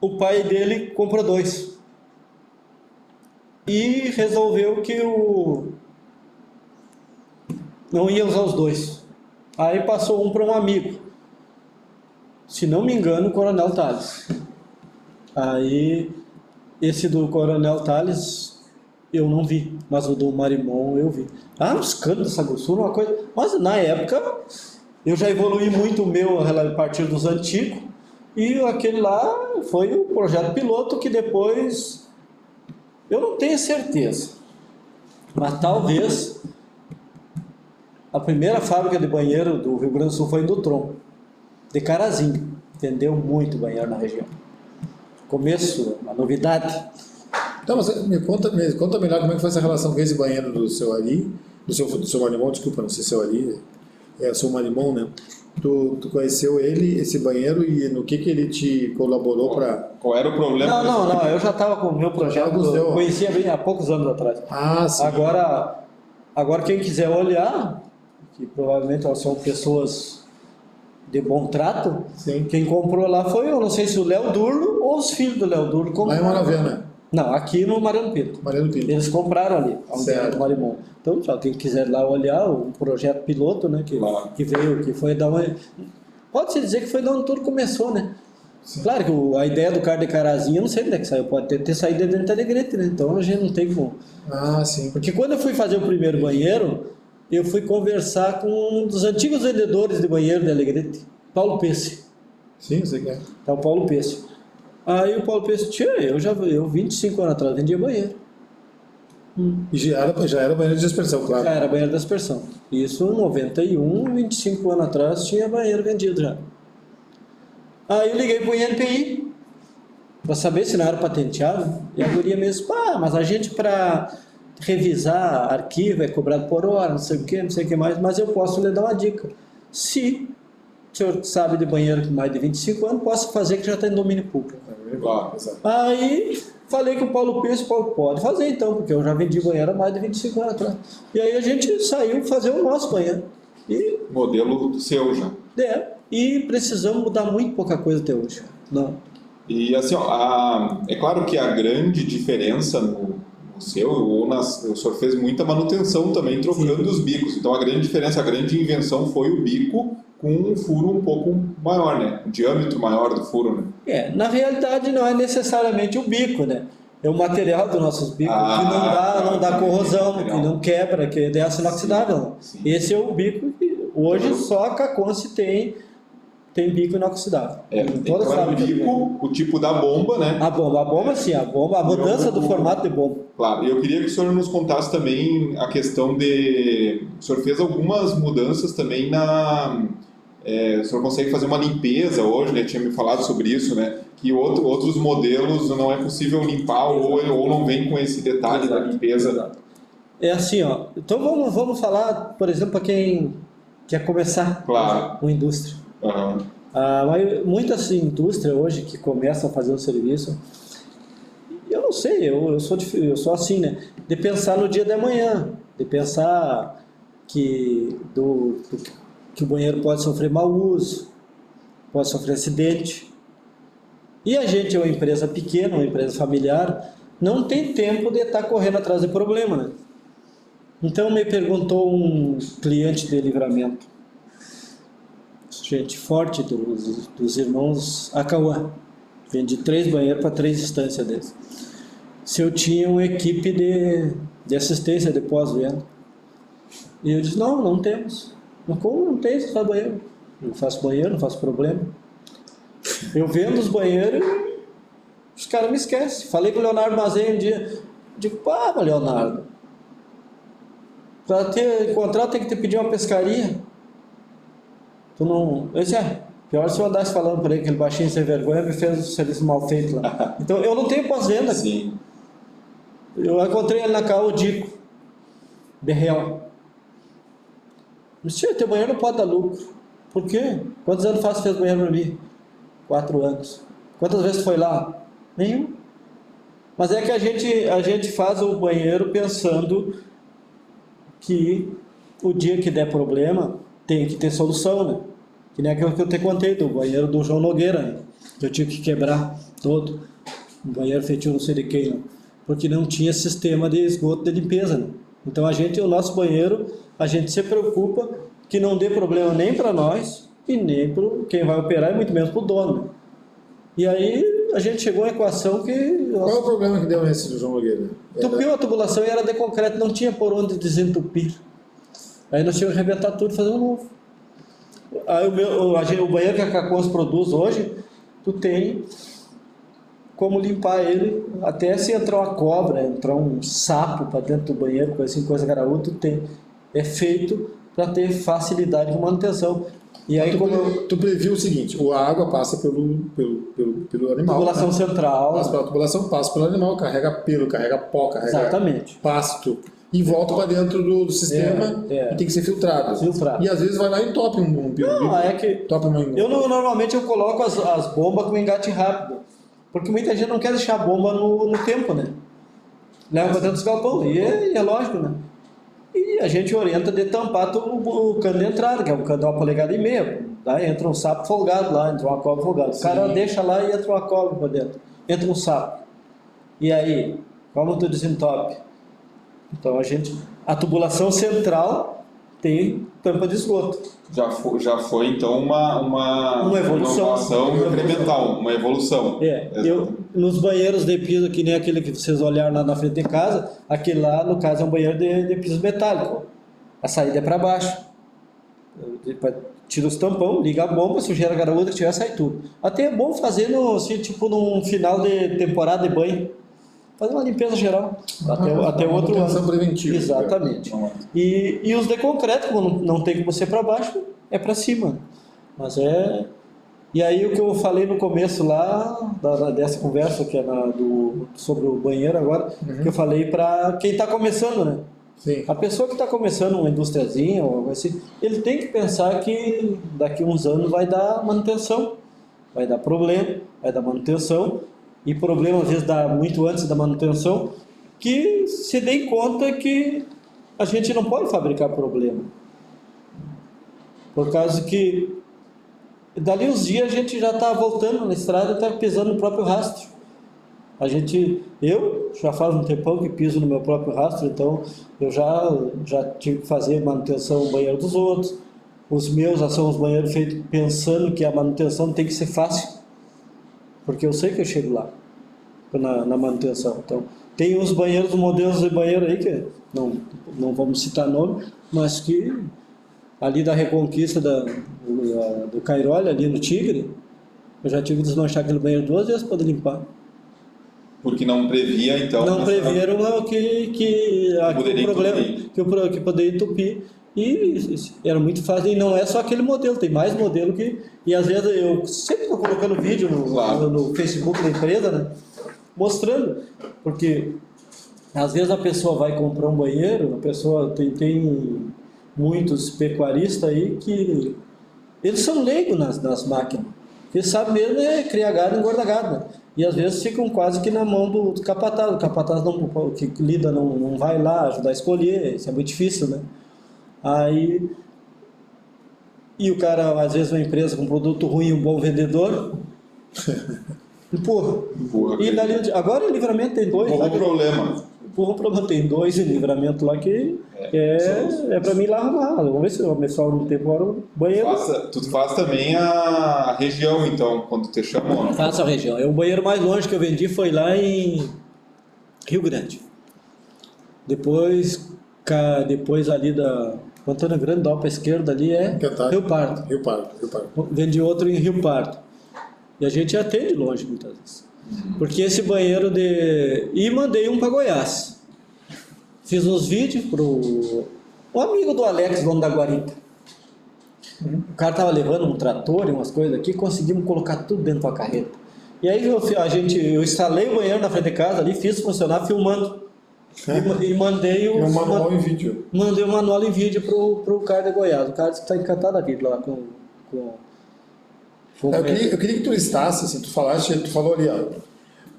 o pai dele comprou 2. E resolveu que não ia usar os 2. Aí passou um para um amigo. Se não me engano, o Coronel Tales. Aí, esse do Coronel Tales eu não vi, mas o do Marimon eu vi. Os canos da Saguçu, uma coisa... Mas na época, eu já evolui muito o meu a partir dos antigos, e aquele lá foi o projeto piloto que depois... Eu não tenho certeza, mas talvez... A primeira fábrica de banheiro do Rio Grande do Sul foi em Dutron, de Carazinho. Vendeu muito banheiro na região. Começo, uma novidade. Então, mas me conta melhor como é que foi essa relação com esse banheiro do seu Ari, do seu Marimon, desculpa, não sei se é o Ari, é o seu Marimon, né? Tu conheceu ele, esse banheiro, e no que ele te colaborou para... Qual era o problema? Não, eu já estava com o meu projeto, eu conhecia bem há poucos anos atrás. Sim. Agora quem quiser olhar... que provavelmente são pessoas de bom trato. Sim. Quem comprou lá foi, eu não sei se o Léo Durlo ou os filhos do Léo Durlo compraram. Lá em Maravena. Não, aqui no Mariano Pinto. Eles compraram ali, ao Marimon. Então, já quem quiser lá olhar o projeto piloto, né, que veio, que foi da onde... Pode-se dizer que foi da onde tudo começou, né? Sim. Claro que a ideia do cara de Carazinho, eu não sei onde é que saiu, pode ter saído de dentro da Alegrete, né? Então a gente não tem como... Sim. Porque quando eu fui fazer o primeiro banheiro, eu fui conversar com um dos antigos vendedores de banheiro de Alegrete, Paulo Pesse. Sim, você quer. Então, Paulo Pesse. Aí o Paulo Pesse, eu 25 anos atrás vendia banheiro. E já era banheiro de dispersão, claro. Já era banheiro de dispersão. Isso em 91, 25 anos atrás, tinha banheiro vendido já. Aí eu liguei para o INPI, para saber se não era patenteado, e a guria mesmo, mas a gente para revisar arquivo é cobrado por hora, não sei o que mais, mas eu posso lhe dar uma dica. Se o senhor sabe de banheiro com mais de 25 anos, posso fazer que já está em domínio público. Claro. Exato. Aí falei com o Paulo Pires, o Paulo pode fazer então, porque eu já vendi banheiro há mais de 25 anos atrás. E aí a gente saiu fazer o nosso banheiro. E, Modelo seu já. e precisamos mudar muito pouca coisa até hoje. Não. E assim, ó, é claro que a grande diferença no seu, o senhor fez muita manutenção também, trocando os bicos. Então a grande diferença, a grande invenção foi o bico com um furo um pouco maior, né? Um diâmetro maior do furo, né? Na realidade não é necessariamente o bico, né? É o material dos nossos bicos que não dá corrosão, que não quebra, que é aço inoxidável. Sim. Esse é o bico que hoje só a Caconce tem bico inoxidável. Então é o bico, o tipo da bomba, né? A bomba sim, a mudança do formato de bomba. Claro, e eu queria que o senhor nos contasse também a questão de... O senhor fez algumas mudanças também o senhor consegue fazer uma limpeza hoje, né? Tinha me falado sobre isso, né? Que outros modelos não é possível limpar ou não vem com esse detalhe da limpeza. Exato. É assim, ó. Então vamos falar, por exemplo, para quem quer começar com indústria. Uhum. Muitas indústrias hoje que começam a fazer um serviço, eu não sei, eu sou assim, né? De pensar no dia de amanhã, de pensar que o banheiro pode sofrer mau uso, pode sofrer acidente. E a gente é uma empresa pequena, uma empresa familiar, não tem tempo de estar correndo atrás de problema, né? Então me perguntou um cliente de Livramento, gente forte dos irmãos Acauã, vendi 3 banheiros para 3 instâncias deles, se eu tinha uma equipe de assistência de pós-venda. E eu disse, não temos. Mas como não tem, você faz banheiro? Eu faço banheiro, não faço problema. Eu vendo os banheiros e os caras me esquecem. Falei com o Leonardo Mazei um dia, digo, Leonardo, para ter contrato tem que te pedir uma pescaria. Tu não... Eu disse, pior se eu andasse falando para ele, aquele baixinho sem vergonha me fez o serviço mal feito lá. Então eu não tenho pós-venda. Sim. Eu encontrei ele na Caô Dico, Berreal. Disse, teu banheiro não pode dar lucro. Por quê? Quantos anos fez banheiro para mim? 4 anos. Quantas vezes foi lá? Nenhum. Mas é que a gente faz o banheiro pensando que o dia que der problema tem que ter solução, né? Que nem aquilo que eu te contei do banheiro do João Nogueira, né? Que eu tive que quebrar todo. Um banheiro feito não sei de quem, né? Porque não tinha sistema de esgoto de limpeza, né? Então o nosso banheiro, a gente se preocupa que não dê problema nem para nós e nem para quem vai operar e muito menos para o dono, né? E aí a gente chegou a uma equação que... Qual é o problema que deu nesse do João Nogueira? Entupiu a tubulação e era de concreto, não tinha por onde desentupir. Aí nós tínhamos que arrebentar tudo e fazer um novo. Aí o banheiro que a Caconce produz hoje, tu tem como limpar ele, até se entrar uma cobra, entrar um sapo para dentro do banheiro, coisa graúda, tu tem. É feito para ter facilidade de manutenção. E aí, tu previu o seguinte, a água passa pelo animal. Tubulação, né? Central. Passa pela tubulação, passa pelo animal, carrega pelo, carrega pó, carrega exatamente. Pasto. E volta para dentro do sistema e tem que ser filtrado. E às vezes vai lá e topa um pelo. Não, é que... Normalmente eu coloco as bombas com engate rápido. Porque muita gente não quer deixar a bomba no tempo, né? Leva para dentro dos galpões. E é lógico, né? E a gente orienta de tampar o cano de entrada, que é um cano de 1,5 polegadas. Daí entra um sapo folgado lá, entra uma cobra folgada. O cara deixa lá e entra uma cobra para dentro. Entra um sapo. E aí, como tu desentope? Então a tubulação central tem tampa de esgoto. Já foi então uma evolução incremental, uma evolução. Nos banheiros de piso, que nem aquele que vocês olharam lá na frente de casa, aquele lá, no caso, é um banheiro de piso metálico. A saída é para baixo. Tira os tampão, liga a bomba, sujeira graúda que tiver, sai tudo. Até é bom fazer num final de temporada de banho. Fazer uma limpeza geral, até o outro ano. Preventiva. Exatamente. E os de concreto, como não tem como ser para baixo, é para cima. Mas E aí o que eu falei no começo lá, dessa conversa, que é sobre o banheiro agora, que eu falei para quem está começando, né? Sim. A pessoa que está começando uma industriazinha ou algo assim, ele tem que pensar que daqui a uns anos vai dar manutenção, vai dar problema, vai dar manutenção, e problema às vezes dá muito antes da manutenção, que se dê conta que a gente não pode fabricar problema. Por causa que dali uns dias a gente já está voltando na estrada e está pisando no próprio rastro. Eu já faz um tempão que piso no meu próprio rastro, então eu já tive que fazer manutenção no banheiro dos outros. Os meus já são os banheiros feitos pensando que a manutenção tem que ser fácil, porque eu sei que eu chego lá na manutenção. Então, tem uns banheiros, modelos de banheiro aí que não vamos citar nome, mas que ali da Reconquista do Cairoli, ali no Tigre, eu já tive que desmanchar aquele banheiro 2 vezes para poder limpar. Porque não previa, então... Não previram o problema, que poderia entupir. E era muito fácil, e não é só aquele modelo, tem mais modelo que... E às vezes eu sempre estou colocando vídeo no Facebook da empresa, né? Mostrando, porque às vezes a pessoa vai comprar um banheiro, a pessoa tem muitos pecuaristas aí que eles são leigos nas máquinas. Eles sabem mesmo criar gado e engordar gado, né? E às vezes ficam quase que na mão do capataz. O capataz que lida não vai lá ajudar a escolher, isso é muito difícil, né? E o cara, às vezes, uma empresa com produto ruim e um bom vendedor, empurra. E dali, agora o Livramento tem 2. Empurra o problema. Empurra o problema, tem 2 em Livramento lá que é para mim lá arrumar. Vamos ver se o pessoal não tem agora o banheiro. Tu faz também a região, então, quando te chamam. Faço a região. O banheiro mais longe que eu vendi foi lá em Rio Grande. Depois ali da Pantana Grande, da para a esquerda ali Rio Pardo. Rio Pardo. Vendi outro em Rio Pardo. E a gente atende longe muitas vezes. Porque esse banheiro E mandei um para Goiás. Fiz uns vídeos pro um amigo do Alex, dono da Guarita. O cara tava levando um trator e umas coisas aqui, conseguimos colocar tudo dentro da carreta. E aí eu instalei o banheiro na frente de casa ali, fiz funcionar filmando. E mandei o manual em vídeo. Mandei o manual em vídeo pro cara de Goiás. O cara disse que está encantado da vida lá com eu queria que tu listasse, assim, tu falou ali,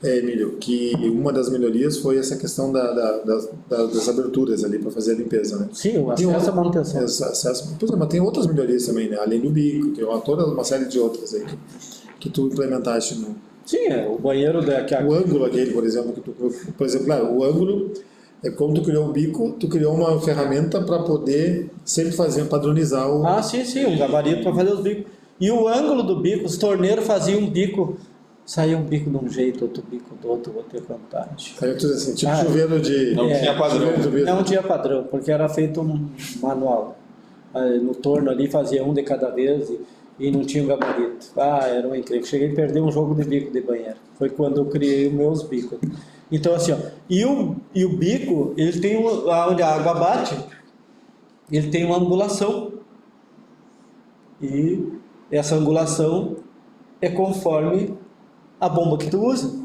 Emílio, que uma das melhorias foi essa questão das aberturas ali para fazer a limpeza, né? Sim, o acesso à manutenção. Pois é, mas tem outras melhorias também, né? Além do bico, tem toda uma série de outras aí que tu implementaste no... Sim, o banheiro o ângulo aquele, por exemplo, claro, o ângulo, como tu criou o bico, tu criou uma ferramenta para poder sempre padronizar o... sim, um gabarito para fazer os bicos. E o ângulo do bico, os torneiros faziam um bico, saía um bico de um jeito, outro bico do outro, vou ter vantagem. Saiu tudo assim, tipo chuveiro de... Não tinha padrão. Não tinha padrão, porque era feito um manual. No torno ali fazia um de cada vez e não tinha um gabarito. Era um incrível. Cheguei a perder um jogo de bico de banheiro. Foi quando eu criei os meus bicos. Então assim, e o bico, ele tem onde a água bate, ele tem uma angulação. E essa angulação é conforme a bomba que tu usa.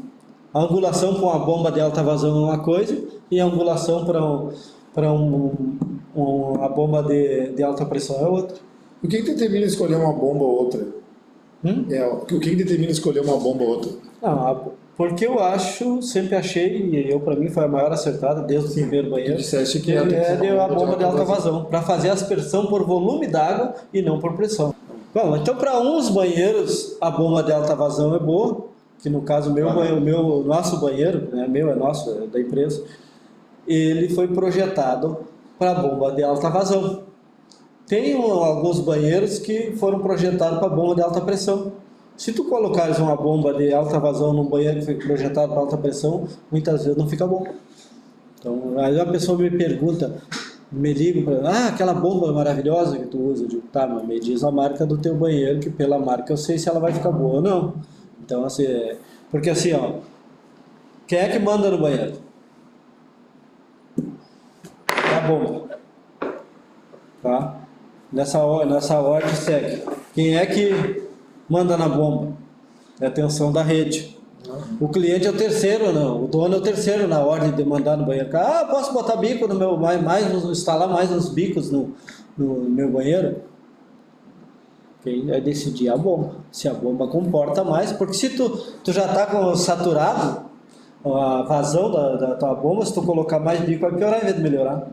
A angulação com a bomba de alta vazão é uma coisa, e a angulação para a bomba de alta pressão é outra. O que determina escolher uma bomba ou outra? O que determina escolher uma bomba ou outra? Porque eu sempre achei, e para mim foi a maior acertada desde o primeiro banheiro, tu disseste que a bomba de alta vazão, para fazer aspersão por volume d'água e não por pressão. Bom, então para uns banheiros a bomba de alta vazão é boa, que no caso nosso banheiro, é nosso, é da empresa, ele foi projetado para bomba de alta vazão. Tem alguns banheiros que foram projetados para bomba de alta pressão. Se tu colocares uma bomba de alta vazão num banheiro que foi projetado para alta pressão, muitas vezes não fica bom. Então, aí a pessoa me pergunta, me liga para aquela bomba maravilhosa que tu usa. Eu digo, mas me diz a marca do teu banheiro, que pela marca eu sei se ela vai ficar boa ou não. Então, assim, porque assim, quem é que manda no banheiro? É a bomba. Tá? Nessa ordem segue. Quem é que manda na bomba? É a tensão da rede. O cliente é o terceiro, não. O dono é o terceiro na ordem de mandar no banheiro. Posso botar bico no meu, instalar mais uns bicos no meu banheiro? Quem vai decidir é a bomba. Se a bomba comporta mais, porque se tu já está saturado, a vazão da tua bomba, se tu colocar mais bico, vai piorar em vez de melhorar.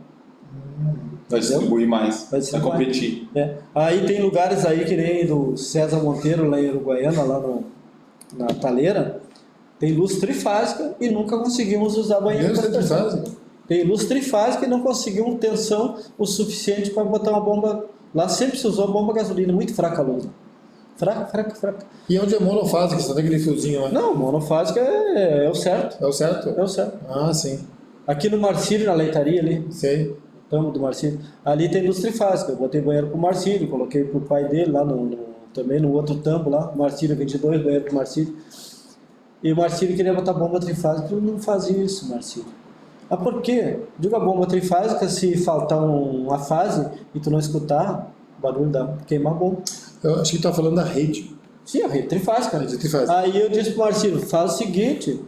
Vai distribuir mais, vai distribuir competir. Aí tem lugares aí que nem do César Monteiro, lá em Uruguaiana, lá na Taleira, tem luz trifásica e nunca conseguimos usar banheiro. Tem luz trifásica e não conseguimos tensão o suficiente para botar uma bomba. Lá sempre se usou bomba gasolina, muito fraca a luz. Fraca. E onde é monofásica? Só tem aquele fiozinho lá? Não, monofásica é o certo. É o certo? É o certo. Ah, sim. Aqui no Marcílio, na leitaria ali. Sei. Tamo do Marcílio. Ali tem luz trifásica. Eu botei banheiro pro Marcílio, coloquei pro pai dele lá também no outro tampo lá, Marcílio 22, banheiro pro Marcílio. E o Marcílio queria botar bomba trifásica, eu não fazia isso, Marcílio. Mas por quê? Digo a bomba trifásica, se faltar uma fase e tu não escutar, o barulho dá queimar a bomba. Eu acho que tu tá falando da rede. Sim, a rede trifásica. Aí eu disse pro Marcílio, faz o seguinte,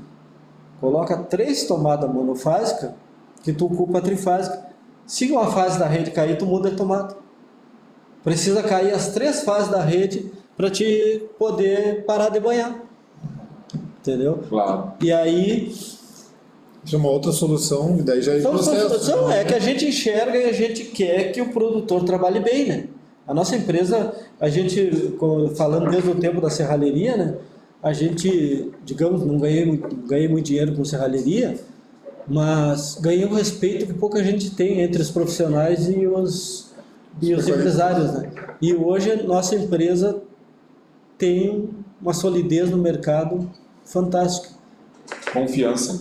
coloca 3 tomadas monofásicas que tu ocupa a trifásica. Se uma fase da rede cair, tu muda a tomada. Precisa cair as 3 fases da rede para te poder parar de banhar. Entendeu? Claro. E aí... Isso é uma outra solução, e daí já é processo. É que a gente enxerga e a gente quer que o produtor trabalhe bem, né? A nossa empresa, a gente, falando desde o tempo da serralheria, né? A gente, digamos, não ganhei muito dinheiro com serralheria, mas ganhei um respeito que pouca gente tem entre os profissionais e os empresários, né? E hoje a nossa empresa tem uma solidez no mercado fantástica.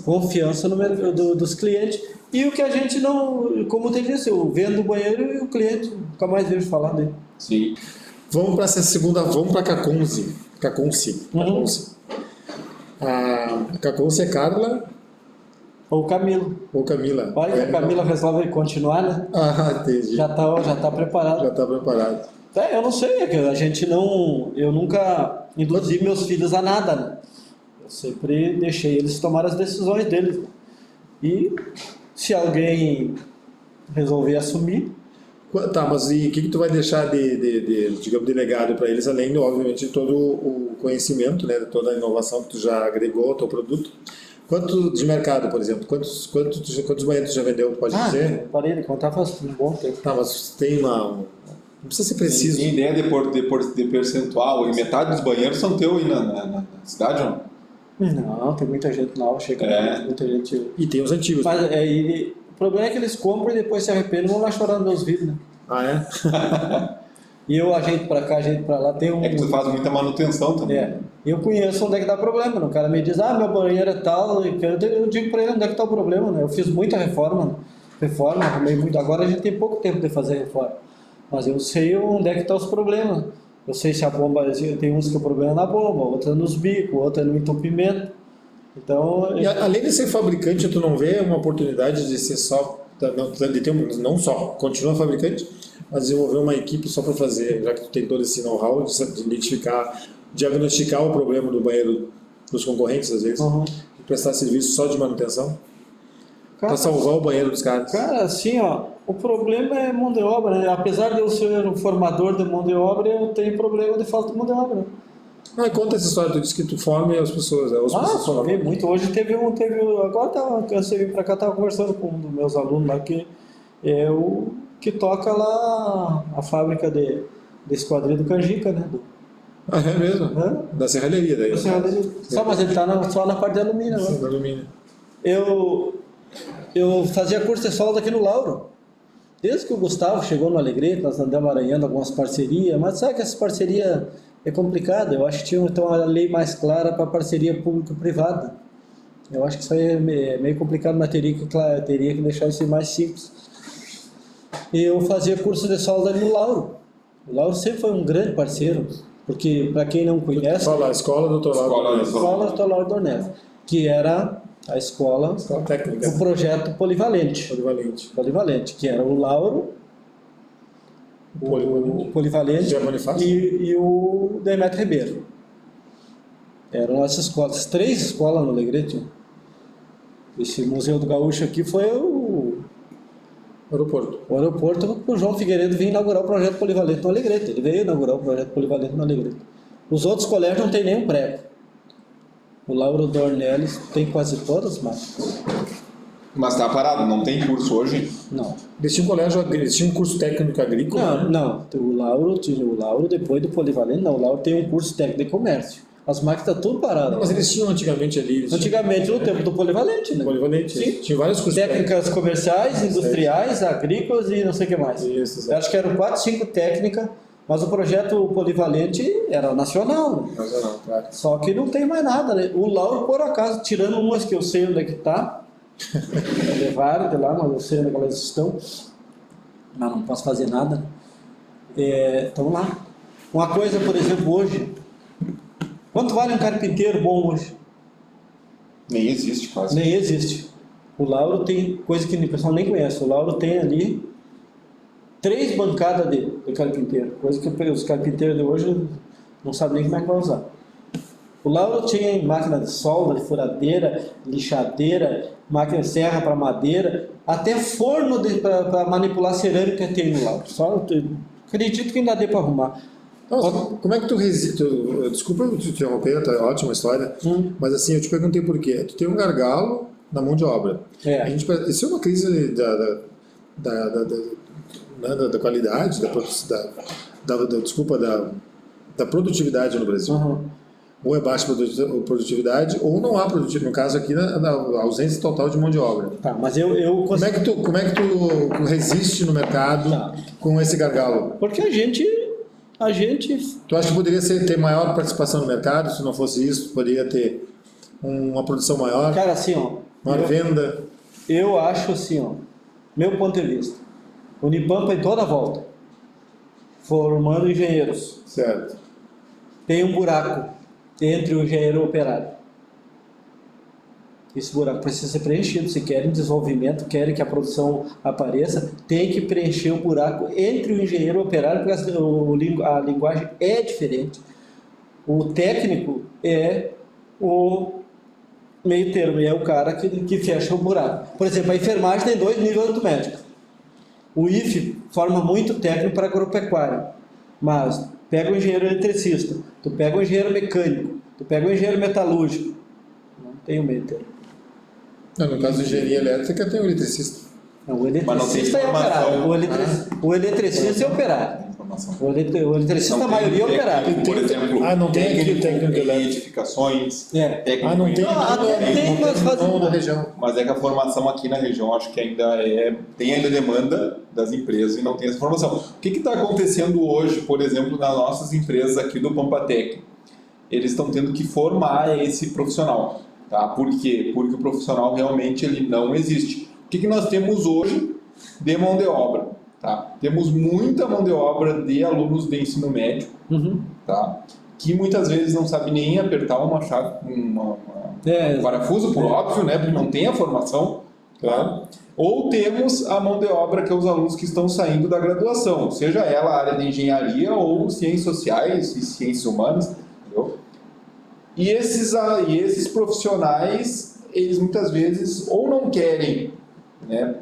Confiança no mercado dos clientes. E o que a gente não, como tem disse, eu vendo o banheiro e o cliente nunca mais vejo falar dele. Sim. Vamos para essa segunda, vamos para Caconce. A Caconce é Carla ou Camila. Olha que a Camila resolve continuar, né? Ah, entendi. Já tá preparado. Já está preparado. Eu não sei, é que a gente não, eu nunca induzi meus filhos a nada, né? Eu sempre deixei eles tomar as decisões deles. E se alguém resolver assumir... Tá, mas e o que tu vai deixar digamos, de legado para eles, além, obviamente, de todo o conhecimento, né, de toda a inovação que tu já agregou ao teu produto? Quanto de mercado, por exemplo? Quantos banheiros tu já vendeu, pode dizer? Eu parei de contar faz um bom tempo. Tá, mas tem não precisa ser preciso. Tem ideia de percentual, e metade dos banheiros são teus aí na cidade, não? Não, tem muita gente nova chegando, muita gente... E tem os antigos. Mas o problema é que eles compram e depois se arrependem e vão lá chorando nos vidros, né? Ah, é? E eu ajeito pra cá, ajeito pra lá, tem um... É que tu faz muita manutenção também. Eu conheço onde é que dá problema, né? O cara me diz, meu banheiro é tal, eu digo pra ele onde é que tá o problema, né? Eu fiz muita reforma, arrumei muito, agora a gente tem pouco tempo de fazer reforma, mas eu sei onde é que tá os problemas. Eu sei se a bomba, tem uns que o problema é na bomba, outra nos bicos, outra no entupimento. Então... E além de ser fabricante, tu não vê uma oportunidade de ser só, não só, continua fabricante, mas desenvolver uma equipe só para fazer, já que tu tem todo esse know-how de identificar, diagnosticar o problema do banheiro dos concorrentes, às vezes, e prestar serviço só de manutenção, para salvar o banheiro dos caras. Cara, assim, o problema é mão de obra, né? Apesar de eu ser um formador de mão de obra, eu tenho problema de falta de mão de obra. Ah, conta essa história, tu disse que tu forma as pessoas. Formei muito. Hoje agora cansei de vir pra cá, estava conversando com um dos meus alunos lá, que é o que toca lá a fábrica de esquadrilha do Canjica, né? Ah, é mesmo? Da serralheria daí. Da serralheria. Mas ele está só na parte de alumínio agora. Sim, alumínio. Eu fazia curso de solda aqui no Lauro. Desde que o Gustavo chegou no Alegrete, nós andamos aranhando algumas parcerias, mas sabe que essa parceria é complicada? Eu acho que tinha então uma lei mais clara para parceria público-privada. Eu acho que isso aí é meio complicado, mas teria que deixar isso mais simples. Eu fazia curso de solda no Lauro. O Lauro sempre foi um grande parceiro, porque, para quem não conhece... Fala, a Escola Dr. Lauro. Escola Dr. Lauro Dornelles, que era a escola técnica. O projeto Polivalente, que era o Lauro, o Polivalente e o Demetrio Ribeiro. Eram as escolas, 3 escolas no Alegrete. Esse Museu do Gaúcho aqui foi o aeroporto que o João Figueiredo veio inaugurar o projeto polivalente no Alegrete. Ele veio inaugurar o projeto polivalente no Alegrete. Os outros colégios não tem nenhum prego. O Lauro Dornelles tem quase todas as máquinas. Mas está parado, não tem curso hoje? Não. Eles tinham eles tinham um curso técnico agrícola? Não. O Lauro depois do polivalente, não. O Lauro tem um curso técnico de comércio. As máquinas estão tudo paradas. Não, mas eles tinham antigamente ali. Antigamente, no tempo do polivalente, né? Polivalente. Sim. Tinha vários cursos Técnicas comerciais, industriais, agrícolas e não sei o que mais. Isso, Eu acho que eram 4, 5 técnicas, mas o projeto polivalente era nacional. Né? Nacional, claro. Só que não tem mais nada, né? O Lauro, por acaso, tirando umas que eu sei onde é que está, levaram de lá, mas eu sei onde é que elas estão, mas não posso fazer nada. Estão lá. Uma coisa, por exemplo, hoje, quanto vale um carpinteiro bom hoje? Nem existe quase. Nem existe. O Lauro tem coisa que o pessoal nem conhece. O Lauro tem ali 3 bancadas de carpinteiro, coisa que os carpinteiros de hoje não sabem nem como é que vai usar. O Lauro tinha máquina de solda, de furadeira, lixadeira, máquina de serra para madeira, até forno para manipular cerâmica tem no Lauro. Só acredito que ainda dê para arrumar. Nossa, como é que tu resiste? Desculpa eu te interromper, tá ótima a história, mas assim, eu te perguntei por quê. Tu tem um gargalo na mão de obra. Isso é uma crise da qualidade, da produtividade no Brasil. Ou é baixa produtividade, ou não há produtividade. No caso aqui, na ausência total de mão de obra. Tá, mas Como é que tu resiste no mercado com esse gargalo? Porque a gente... Tu acha que poderia ter maior participação no mercado? Se não fosse isso, poderia ter uma produção maior? Cara, assim, ó... Uma venda? Eu acho assim, ó... Meu ponto de vista. O Unipampa em toda a volta, formando engenheiros. Certo. Tem um buraco entre o engenheiro e o operário. Esse buraco precisa ser preenchido. Se querem desenvolvimento, querem que a produção apareça, tem que preencher o buraco entre o engenheiro e o operário, porque a linguagem é diferente. O técnico é o meio termo, é o cara que fecha o buraco. Por exemplo, a enfermagem tem 2 níveis do médico. O IFE forma muito técnico para agropecuária, mas pega o engenheiro eletricista, tu pega o engenheiro mecânico, tu pega o engenheiro metalúrgico, não tem o meio termo. Não, no caso de engenharia elétrica tem o eletricista. Não, o eletricista é operário, o eletricista é operário. O eletricista, a maioria é operário. Por exemplo, não tem aquele técnico de edificações. Não tem. Tem, mas fazem da região. Mas é que a formação aqui na região, acho que tem ainda demanda das empresas e não tem essa formação. O que está acontecendo hoje, por exemplo, nas nossas empresas aqui do Pampatec? Eles estão tendo que formar esse profissional. Tá? Por quê? Porque o profissional realmente ele não existe. O que nós temos hoje de mão de obra? Tá? Temos muita mão de obra de alunos de ensino médio, tá? Que muitas vezes não sabe nem apertar uma chave, um parafuso, por óbvio, né? Porque não tem a formação. Claro. Ou temos a mão de obra que é os alunos que estão saindo da graduação, seja ela a área de engenharia ou ciências sociais e ciências humanas, entendeu? E esses profissionais, eles muitas vezes ou não querem, né?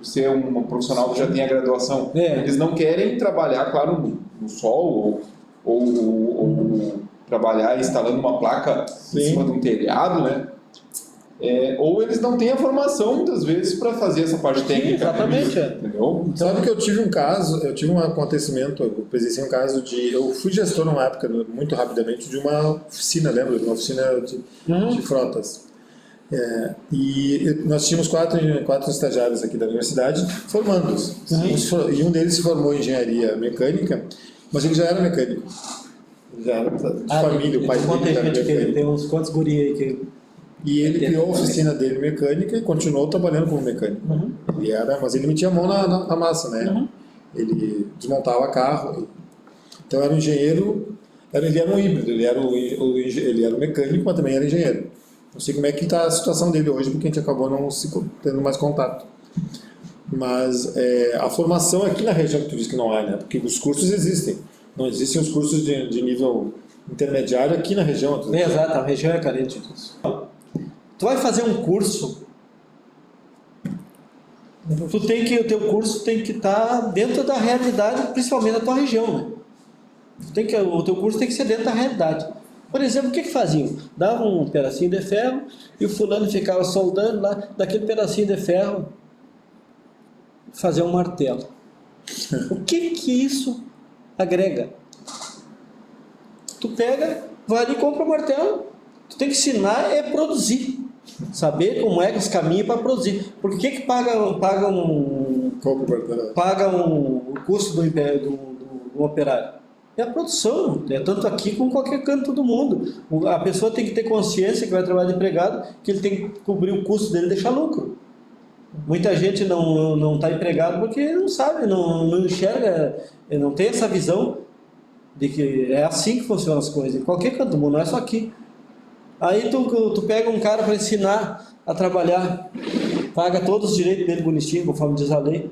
Ser um profissional que já tem a graduação, eles não querem trabalhar, claro, no sol ou trabalhar instalando uma placa em cima de um telhado, né? Ou eles não têm a formação, muitas vezes, para fazer essa parte técnica. Exatamente. Entendeu? Sabe que eu tive um acontecimento, eu presenciei um caso eu fui gestor numa época, muito rapidamente, de uma oficina, lembra? De uma oficina de frotas. E nós tínhamos quatro estagiários aqui da universidade formandos. E um deles se formou em engenharia mecânica, mas ele já era mecânico. Ele já era de família, o pai dele era mecânico. Tem uns quantos guri aí que... E ele criou a oficina dele mecânica e continuou trabalhando como mecânico. Mas ele metia a mão na massa, né? Ele desmontava carro. Então era um engenheiro, ele era um híbrido, ele era um mecânico, mas também era engenheiro. Não sei como é que está a situação dele hoje, porque a gente acabou não tendo mais contato. Mas a formação aqui na região que tu disse que não há, né? Porque os cursos existem. Não existem os cursos de nível intermediário aqui na região. Exato, a região é carente disso. Tu vai fazer um curso, o teu curso tem que estar dentro da realidade, principalmente da tua região, né? O teu curso tem que ser dentro da realidade. Por exemplo, o que faziam? Davam um pedacinho de ferro e o fulano ficava soldando lá, daquele pedacinho de ferro, fazer um martelo. O que isso agrega? Tu pega, vai ali e compra o martelo. Tu tem que ensinar é produzir. Saber como é que os caminhos para produzir. Porque o que paga o custo do operário? É a produção. É tanto aqui como em qualquer canto do mundo. A pessoa tem que ter consciência que vai trabalhar de empregado, que ele tem que cobrir o custo dele e deixar lucro. Muita gente não está empregado porque não sabe, não enxerga, não tem essa visão de que é assim que funcionam as coisas. Em qualquer canto do mundo, não é só aqui. Aí tu pega um cara para ensinar a trabalhar, paga todos os direitos dele bonitinho, conforme diz a lei.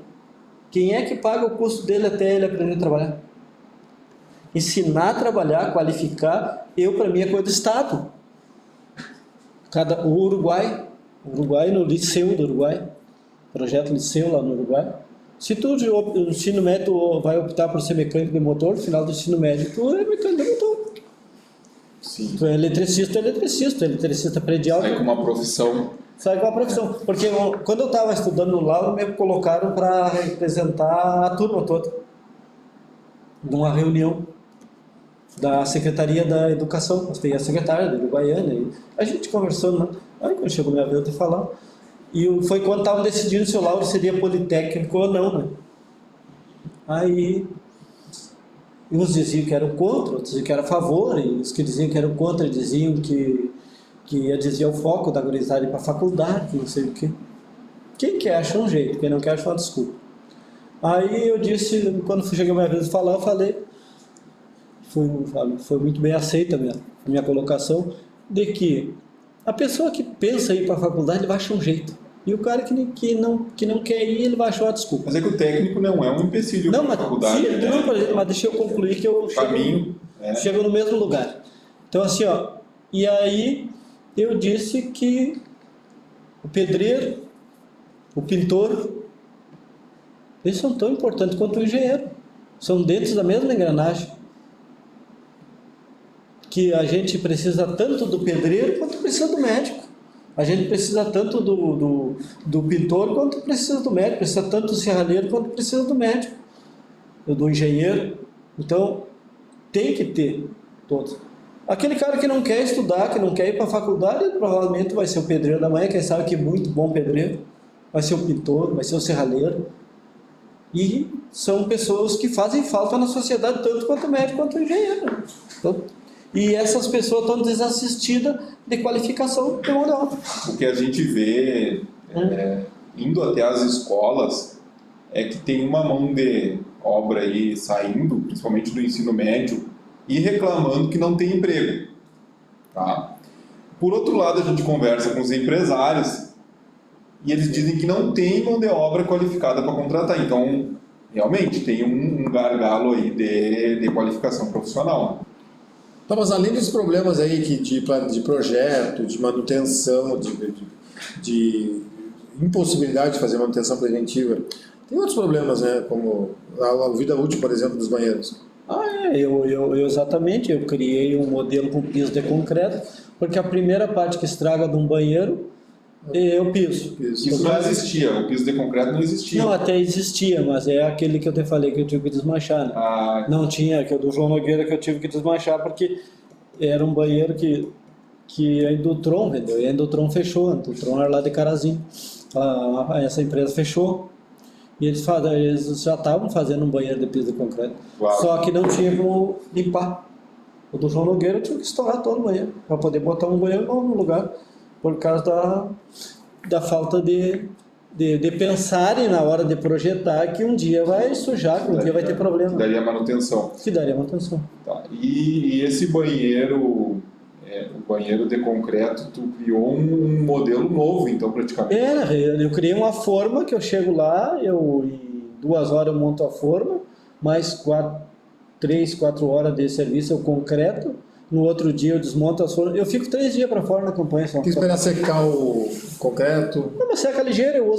Quem é que paga o custo dele até ele aprender a trabalhar? Ensinar a trabalhar, qualificar, para mim é coisa do Estado. O Uruguai no Liceu do Uruguai, projeto Liceu lá no Uruguai, se tu no ensino médio vai optar por ser mecânico de motor, no final do ensino médio tu é mecânico de motor. Sim. Tu é eletricista predial. Sai com uma profissão. Porque quando eu estava estudando lá, me colocaram para representar a turma toda numa reunião da Secretaria da Educação. Tem a secretária da Uruguaiana, e a gente conversando, né? Aí quando chegou minha vez de falar, e foi quando estavam decidindo se o Lauro seria politécnico ou não, né? Aí uns diziam que eram contra, outros diziam que era a favor, e os que diziam que eram contra diziam que ia desviar o foco da gurizada para a faculdade, não sei o quê. Quem quer acha um jeito, quem não quer acha uma desculpa. Aí eu disse, quando cheguei a minha vez de falar, eu falei, foi muito bem aceita a minha colocação, de que a pessoa que pensa em ir para a faculdade, ele vai achar um jeito. E o cara que não quer ir, ele vai achar uma desculpa. Mas é que o técnico não é um empecilho para a faculdade. Sim, né? Mas deixa eu concluir que eu chego no mesmo lugar. Então assim, e aí eu disse que o pedreiro, o pintor, eles são tão importantes quanto o engenheiro. São dentro da mesma engrenagem. Que a gente precisa tanto do pedreiro quanto precisa do médico. A gente precisa tanto do pintor quanto precisa do médico. Precisa tanto do serralheiro quanto precisa do médico. Do engenheiro. Então, tem que ter todos. Aquele cara que não quer estudar, que não quer ir para a faculdade, provavelmente vai ser o pedreiro da manhã, quem sabe que é muito bom pedreiro. Vai ser o pintor, vai ser o serralheiro. E são pessoas que fazem falta na sociedade, tanto quanto o médico quanto o engenheiro. Então, e essas pessoas estão desassistidas de qualificação de mão de obra. O que a gente vê indo até as escolas é que tem uma mão de obra aí saindo, principalmente do ensino médio, e reclamando que não tem emprego. Tá? Por outro lado, a gente conversa com os empresários e eles dizem que não tem mão de obra qualificada para contratar. Então, realmente, tem um gargalo aí de qualificação profissional. Tá, mas além desses problemas aí de projeto, de manutenção, de impossibilidade de fazer manutenção preventiva, tem outros problemas, né? Como a vida útil, por exemplo, dos banheiros. Eu exatamente, eu criei um modelo com piso de concreto, porque a primeira parte que estraga de um banheiro é o piso. Isso não existia, o piso de concreto não existia. Não, até existia, mas é aquele que eu te falei que eu tive que desmanchar, né? Não tinha, que é o do João Nogueira que eu tive que desmanchar, porque era um banheiro que a Indutron vendeu, e a Indutron fechou, a Indutron era lá de Carazinho. Essa empresa fechou, e eles já estavam fazendo um banheiro de piso de concreto. Uau. Só que não tinha como limpar. O do João Nogueira eu tive que estourar todo o banheiro, para poder botar um banheiro novo no lugar, por causa da falta de pensarem na hora de projetar que um dia vai sujar, que um dia vai ter problema. Que daria manutenção. Tá. E esse banheiro, o banheiro de concreto, tu criou um modelo novo, então, praticamente. Eu criei uma forma que eu chego lá, em 2 horas eu monto a forma, mais 3, 4 horas de serviço eu concreto, no outro dia eu desmonto as folhas. Eu fico 3 dias para fora na campanha só. Tem que esperar secar o concreto. Não, mas seca ligeiro, eu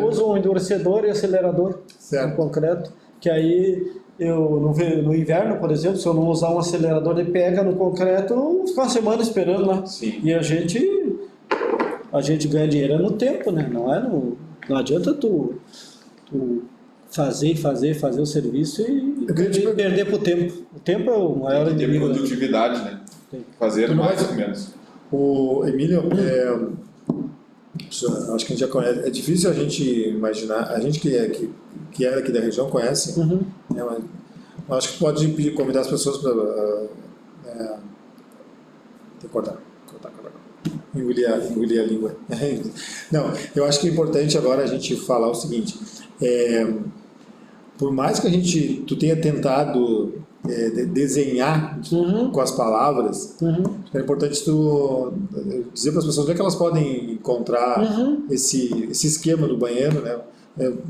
uso um endurecedor e acelerador Certo. no concreto, que aí no inverno, por exemplo, se eu não usar um acelerador, ele pega no concreto, fica uma semana esperando lá. Sim. E a gente ganha dinheiro no tempo, né? Não adianta tu fazer o serviço e perder pro tempo. O tempo é o maior Tem que ter inimigo. produtividade, né? Tem. Fazer Tu não mais vai- ou menos. O Emílio, acho que a gente já conhece. É difícil a gente imaginar. A gente que é aqui da região conhece. Uhum. Né, mas eu acho que pode convidar as pessoas para. Tem que cortar. Engolir a língua. Não, eu acho que é importante agora a gente falar o seguinte. Por mais que tu tenha tentado desenhar Uhum. com as palavras, Uhum. é importante tu dizer para as pessoas onde é que elas podem encontrar Uhum. esse esquema do banheiro, né?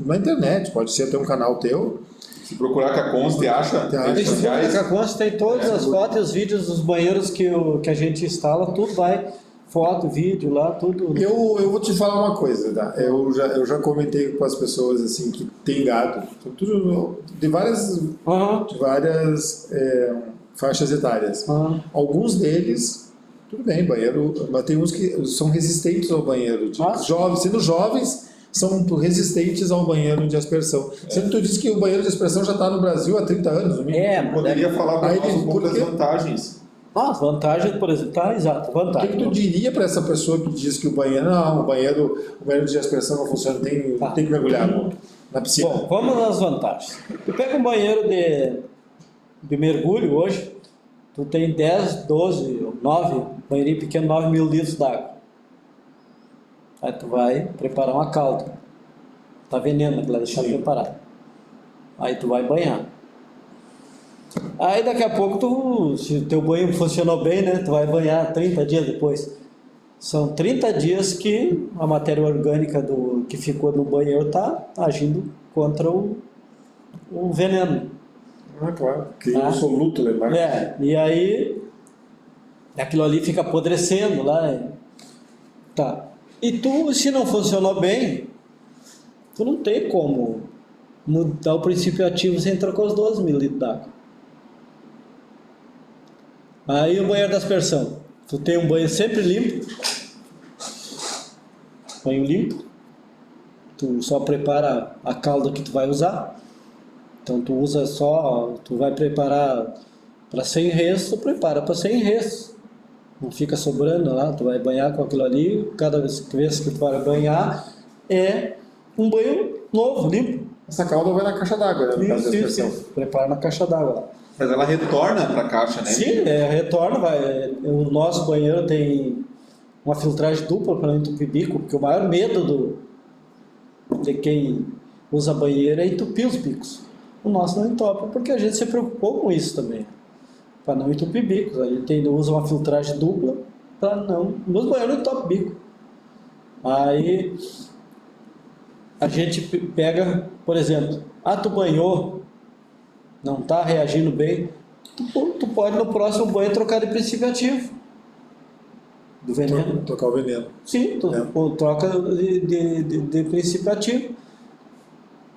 Na internet, pode ser até um canal teu. Se procurar com a Conste, acha Tem redes Esse sociais. Consta tem todas as fotos e os vídeos dos banheiros que a gente instala, tudo vai, foto, vídeo lá, tudo. Eu vou te falar uma coisa, tá? Eu já comentei com as pessoas assim que tem gado, tudo de várias Aham. faixas etárias. Aham. Alguns deles, tudo bem, banheiro, mas tem uns que são resistentes ao banheiro. Jovens, sendo jovens, são resistentes ao banheiro de aspersão. Sendo que tu disse que o banheiro de aspersão já está no Brasil há 30 anos, no mínimo. Mas Poderia falar para Aí, nós um pouco por das quê? vantagens. as vantagens, por exemplo, tá, exato, O que vantagem. tu diria para essa pessoa que diz que o banheiro de aspersão não funciona, tem que mergulhar na piscina? Bom, vamos nas vantagens. Tu pega um banheiro de mergulho hoje, tu tem 10, 12, 9, banheirinho pequeno, 9.000 litros d'água. Aí tu vai preparar uma calda. Tá veneno, aquela deixar preparado. Aí tu vai banhar. Aí daqui a pouco se o teu banho funcionou bem, né? Tu vai banhar 30 dias depois. São 30 dias que a matéria orgânica que ficou no banheiro tá agindo contra o veneno. Claro. Cria Tá. um soluto, né? E aí aquilo ali fica apodrecendo lá. Tá. E tu, se não funcionou bem, tu não tem como mudar o princípio ativo sem trocar os 12.000 litros d'água. Aí o banheiro da aspersão. Tu tem um banho sempre limpo. Banho limpo. Tu só prepara a calda que tu vai usar. Então tu vai preparar para 100 restos, tu prepara para 100 restos. Não fica sobrando lá, tu vai banhar com aquilo ali, cada vez que tu vai banhar é um banho novo, limpo. Essa calda vai na caixa d'água, né? No caso da aspersão. Prepara na caixa d'água. Mas ela retorna para a caixa, né? Sim, retorna, o nosso banheiro tem uma filtragem dupla para entupir bico, porque o maior medo de quem usa banheiro é entupir os bicos. O nosso não entope, porque a gente se preocupou com isso também, para não entupir bicos. A gente usa uma filtragem dupla para não... Meus banheiros não entopem bico. Aí a gente pega, por exemplo, tu banhou, não está reagindo bem, tu pode no próximo banho trocar de princípio ativo do veneno. Trocar o veneno. Sim, tu troca de princípio ativo.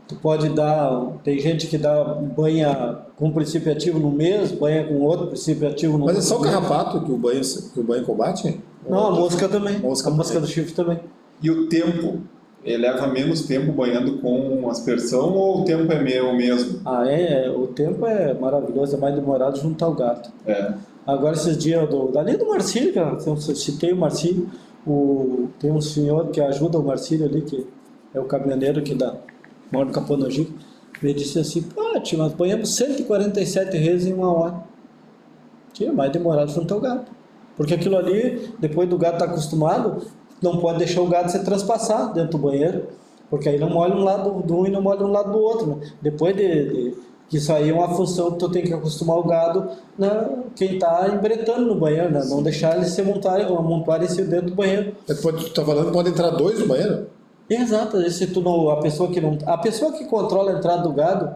Tu pode tem gente que banha com princípio ativo no mês, banha com outro princípio ativo no Mas é outro só o mês. carrapato que o banho combate? Não, a mosca também. A Mosca mosca do chifre também. E o tempo? Ele leva menos tempo banhando com aspersão ou o tempo é o mesmo? O tempo é maravilhoso, é mais demorado juntar o gato. Agora esses dias dali do Marcílio, cara, eu citei o Marcílio, tem um senhor que ajuda o Marcílio ali, que é o caminhoneiro que mora no Caponogi, ele disse assim, tio, nós banhamos 147 vezes em 1 hora. É mais demorado juntar o gato. Porque aquilo ali, depois do gato estar acostumado, não pode deixar o gado se transpassar dentro do banheiro, porque aí não molha um lado do um e não molha um lado do outro, né? Depois que isso aí é uma função que tu tem que acostumar o gado, né, quem está embretando no banheiro, né? Não deixar ele se amontoarem dentro do banheiro. Tu tá falando que pode entrar 2 no banheiro? Exato, a pessoa que controla a entrada do gado,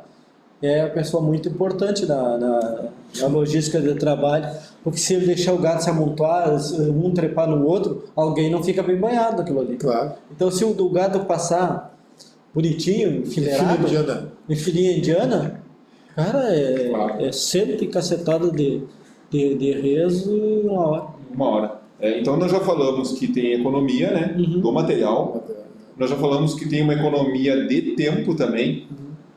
é a pessoa muito importante na logística de trabalho, porque se ele deixar o gado se amontoar, um trepar no outro, alguém não fica bem banhado naquilo ali. Claro. Então, se o gado passar bonitinho, enfileirado, em filinha indiana, cara, é cento e cacetada de res em uma hora. Uma hora. Então nós já falamos que tem economia, né, do material. Nós já falamos que tem uma economia de tempo também.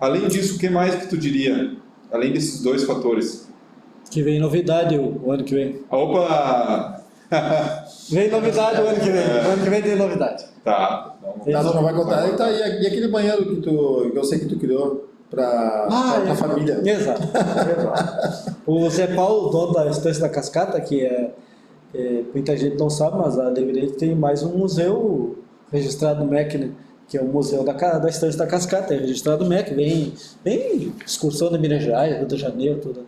Além disso, o que mais que tu diria? Além desses dois fatores. Que vem novidade o ano que vem. Opa! Vem novidade o ano que vem. O ano que vem tem novidade. Tá. Não vai contar. E aquele banheiro que eu sei que tu criou para a família? Exato. O Zé Paulo, dono da Estância da Cascata, que muita gente não sabe, mas a Alegrete tem mais um museu registrado no MEC, né? Que é o museu da Estância da Cascata, é registrado no MEC, vem excursão de Minas Gerais, Rio de Janeiro, tudo.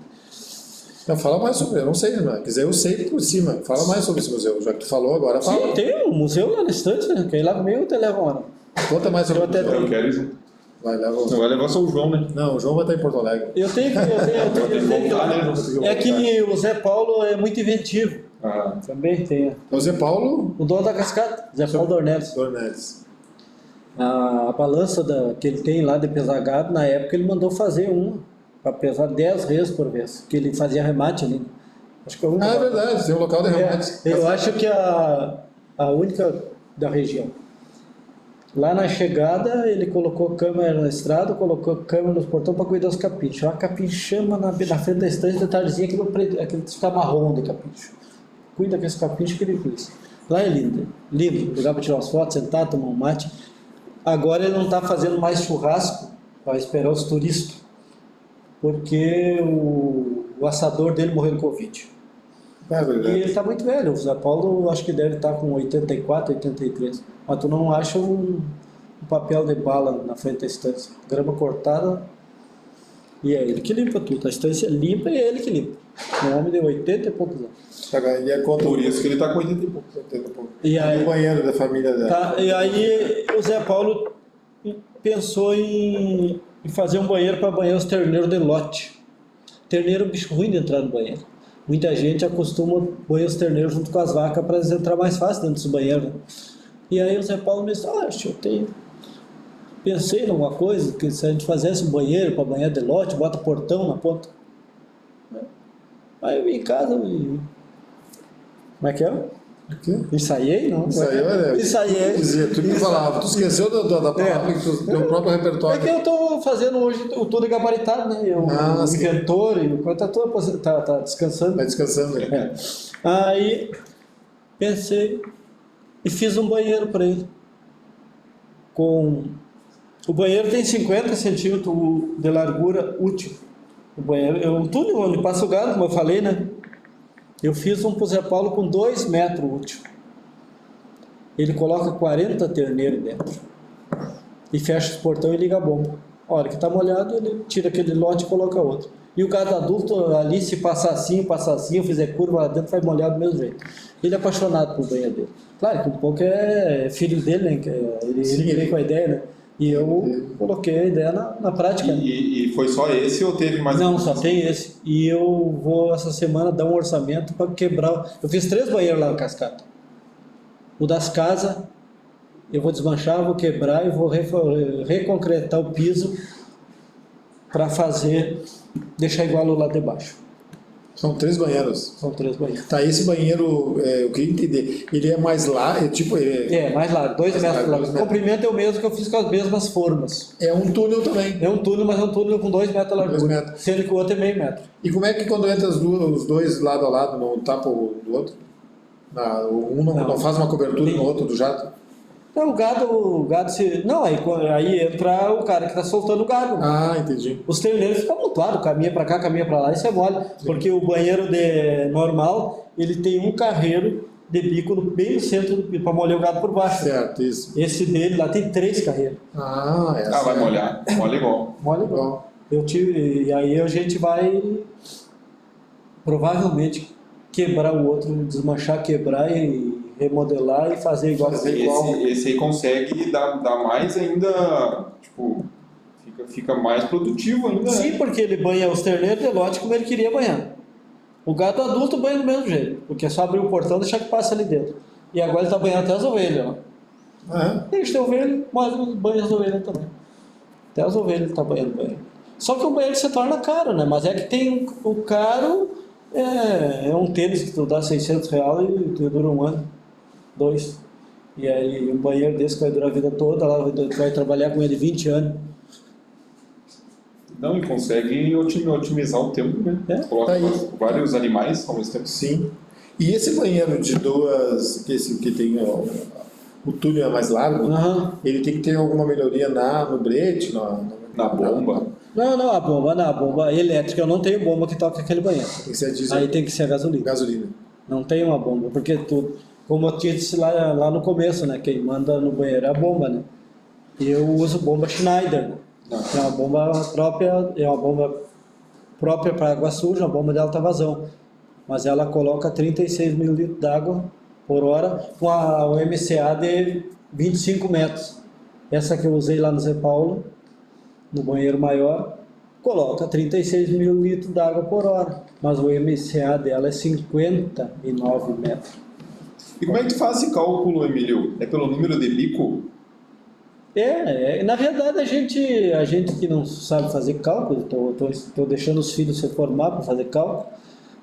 Não, fala mais sobre, eu não sei, né? Quer dizer, eu sei por cima. Fala mais sobre esse museu, já que tu falou agora. Fala. Sim, tem um museu lá na Estância, né? Quer ir lá comigo, eu te levo uma hora. Conta mais sobre o museu. Eu quero ir junto. Vai levar só o João, né? Não, o João vai estar em Porto Alegre. Eu tenho que voltar, né? É que o Zé Paulo é muito inventivo. Também tem. O Zé Paulo? O dono da Cascata, Zé Paulo Dornelles. A balança que ele tem lá de pesar gado, na época ele mandou fazer uma para pesar 10 res por vez, que ele fazia remate ali. Acho que é verdade, tem um local de remate. Eu acho que a única da região. Lá na chegada, ele colocou câmera na estrada, colocou câmera nos portões para cuidar dos capinchos. Uma capinchama na frente da estância, de tardezinha, aquele fica marrom de capincho. Cuida com esse capincho que ele fez. Lá é lindo, lugar para tirar umas fotos, sentar, tomar um mate. Agora ele não está fazendo mais churrasco para esperar os turistas, porque o assador dele morreu de Covid. É verdade. E ele está muito velho. O Zé Paulo acho que deve estar com 84, 83. Mas tu não acha um papel de bala na frente da estância. Grama cortada. E é ele que limpa tudo. A estância limpa e é ele que limpa. Um homem de 80 e poucos anos. E é Por isso que ele está com 80 e pouco. E aí, o banheiro da família dela. Tá, e aí o Zé Paulo pensou em fazer um banheiro para banhar os terneiros de lote. Terneiro é um bicho ruim de entrar no banheiro. Muita gente acostuma banhar os terneiros junto com as vacas para eles entrar mais fácil dentro dos banheiros. Né? E aí o Zé Paulo me disse, pensei em alguma coisa, que se a gente fizesse um banheiro para banhar de lote, bota portão na ponta. Aí eu vim em casa e... Como é que é? O quê? Ensaiei, não? Ensaiei. Tu que falava, tu esqueceu da palavra que tu teu próprio repertório. É que eu estou fazendo hoje o tudo gabaritado, né? O inventor, e tá todo tá descansando. Está descansando. É. Aí pensei e fiz um banheiro para ele. O banheiro tem 50 centímetros de largura útil. O banheiro é um túnel onde passa o gado, como eu falei, né? Eu fiz um pro Zé Paulo com 2 metros útil. Ele coloca 40 terneiros dentro. E fecha os portões e liga a bomba. A hora que está molhado, ele tira aquele lote e coloca outro. E o gado adulto ali, se passar assim, eu fizer curva lá dentro, vai molhar do mesmo jeito. Ele é apaixonado por banho dele. Claro que um pouco é filho dele, né? Ele veio com a ideia, né? E eu coloquei a ideia na prática. E foi só esse ou teve mais? Não, só tem esse. E eu vou essa semana dar um orçamento para quebrar. Eu fiz 3 banheiros lá na Cascata. O das casas, eu vou desmanchar, vou quebrar e vou reconcretar o piso para deixar igual o lado de baixo. São 3 banheiros. São 3 banheiros. Tá, esse banheiro, eu queria entender, ele é mais largo, mais largo, 2 metros largo. O comprimento é o mesmo que eu fiz com as mesmas formas. É um túnel também. É um túnel, mas é um túnel com 2 metros de largura. 2 metros. Sendo que o outro é meio metro. E como é que quando entra os dois lado a lado, não tapa o do outro? Um não faz uma cobertura no outro do jato? Não, o gado se... Não, aí entra o cara que está soltando o gado. Ah, entendi. Os terneiros ficam amontoados, caminha para cá, caminha para lá, isso é mole. Sim. Porque o banheiro normal, ele tem um carreiro de bico bem no centro para molhar o gado por baixo. Certo, isso. Esse dele lá tem 3 carreiros. Vai molhar. Molha igual. Molha igual. E aí a gente vai provavelmente quebrar o outro, desmanchar, quebrar e remodelar e fazer igual. Esse aí consegue dar mais ainda, tipo, fica mais produtivo ainda. Sim, Né? porque ele banha os terneiros de lote como ele queria banhar. O gado adulto banha do mesmo jeito, porque é só abrir o portão e deixar que passe ali dentro. E agora ele está banhando até as ovelhas. Ó. É. Eles têm ovelha, mas banha as ovelhas também. Até as ovelhas ele está banhando banho. Só que o banheiro se torna caro, né? Mas é que tem o caro, é um tênis que tu dá R$600 e tu dura 1 ano, 2. E aí um banheiro desse que vai durar a vida toda, lá tu vai trabalhar com ele 20 anos. Não, e consegue otimizar o tempo, né? É, Coloca tá aí. vários animais ao mesmo tempo. Sim. E esse banheiro de duas, esse que tem o túnel é mais largo, Aham. ele tem que ter alguma melhoria no brete, Na bomba. Não, a bomba elétrica, eu não tenho bomba que toca aquele banheiro. Tem que ser diesel, Aí tem que ser a gasolina. gasolina. Não tem uma bomba, porque tu, como eu te disse lá no começo, né? Quem manda no banheiro é a bomba, né? E eu uso bomba Schneider, né? Que é uma bomba própria para água suja, uma bomba de alta vazão. Mas ela coloca 36 mil litros d'água por hora com o MCA de 25 metros. Essa que eu usei lá no Zé Paulo, no banheiro maior, coloca 36 mil litros d'água por hora. Mas o MCA dela é 59 metros. E como é que tu faz esse cálculo, Emílio? É pelo número de bico? Na verdade a gente que não sabe fazer cálculo, estou deixando os filhos se formar para fazer cálculo,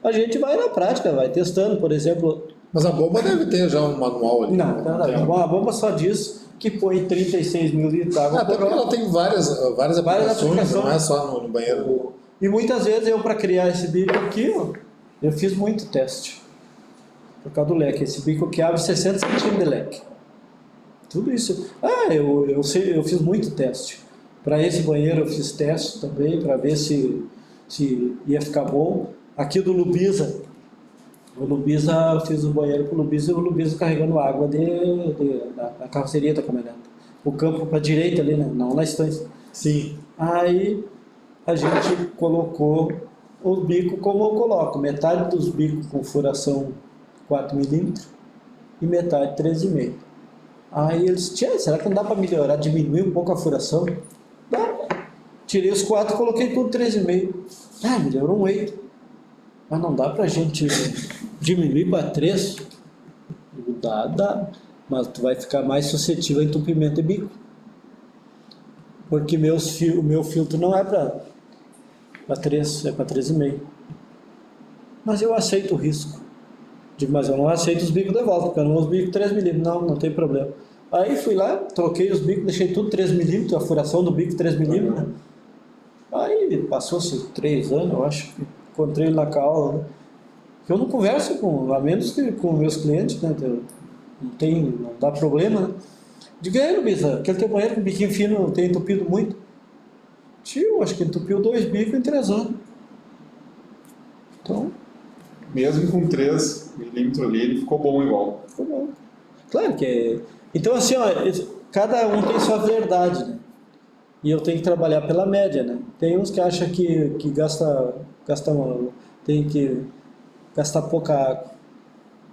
a gente vai na prática, vai testando, por exemplo. Mas a bomba deve ter já um manual ali. Não, a bomba só diz que põe 36 mil litros de água Até por porque hora. ela tem várias aplicações, não é só no banheiro. E muitas vezes eu, para criar esse bico aqui, ó, eu fiz muito teste. Por causa do leque. Esse bico aqui abre 60 centímetros de leque. Tudo isso. Eu fiz muito teste. Para esse banheiro eu fiz teste também, para ver se ia ficar bom. Aqui do Lubisa, eu fiz o banheiro com o Lubisa e o Lubisa carregando água da carroceria da caminhonete. O campo para a direita ali, né? Não na estância. Sim. Aí a gente colocou o bico como eu coloco, metade dos bicos com furação 4 milímetros e metade 13,5. Aí eles, será que não dá para melhorar, diminuir um pouco a furação? Dá. Tirei os 4 e coloquei tudo 13,5. Melhorou 8. Mas não dá pra gente diminuir para 3? Dá. Mas tu vai ficar mais suscetível a entupimento de bico. Porque o meu filtro não é para 3, é para 13,5. Mas eu aceito o risco. Mas eu não aceito os bicos de volta, porque eu não uso bico 3 milímetros, não tem problema. Aí fui lá, troquei os bicos, deixei tudo 3 milímetros, a furação do bico 3 milímetros, né? Aí passou-se 3 anos, eu acho, encontrei ele na aula, né? Eu não converso a menos que com meus clientes, né? Não dá problema, né? Diga aí, Lubisa, aquele teu banheiro com biquinho fino tem entupido muito? Tio, acho que entupiu 2 bicos em 3 anos. Então... Mesmo com 3 milímetros ali, ele ficou bom igual. Ficou bom. Claro que é... Então, assim, ó, cada um tem sua verdade, né? E eu tenho que trabalhar pela média, né? Tem uns que acham que tem que gastar pouca água.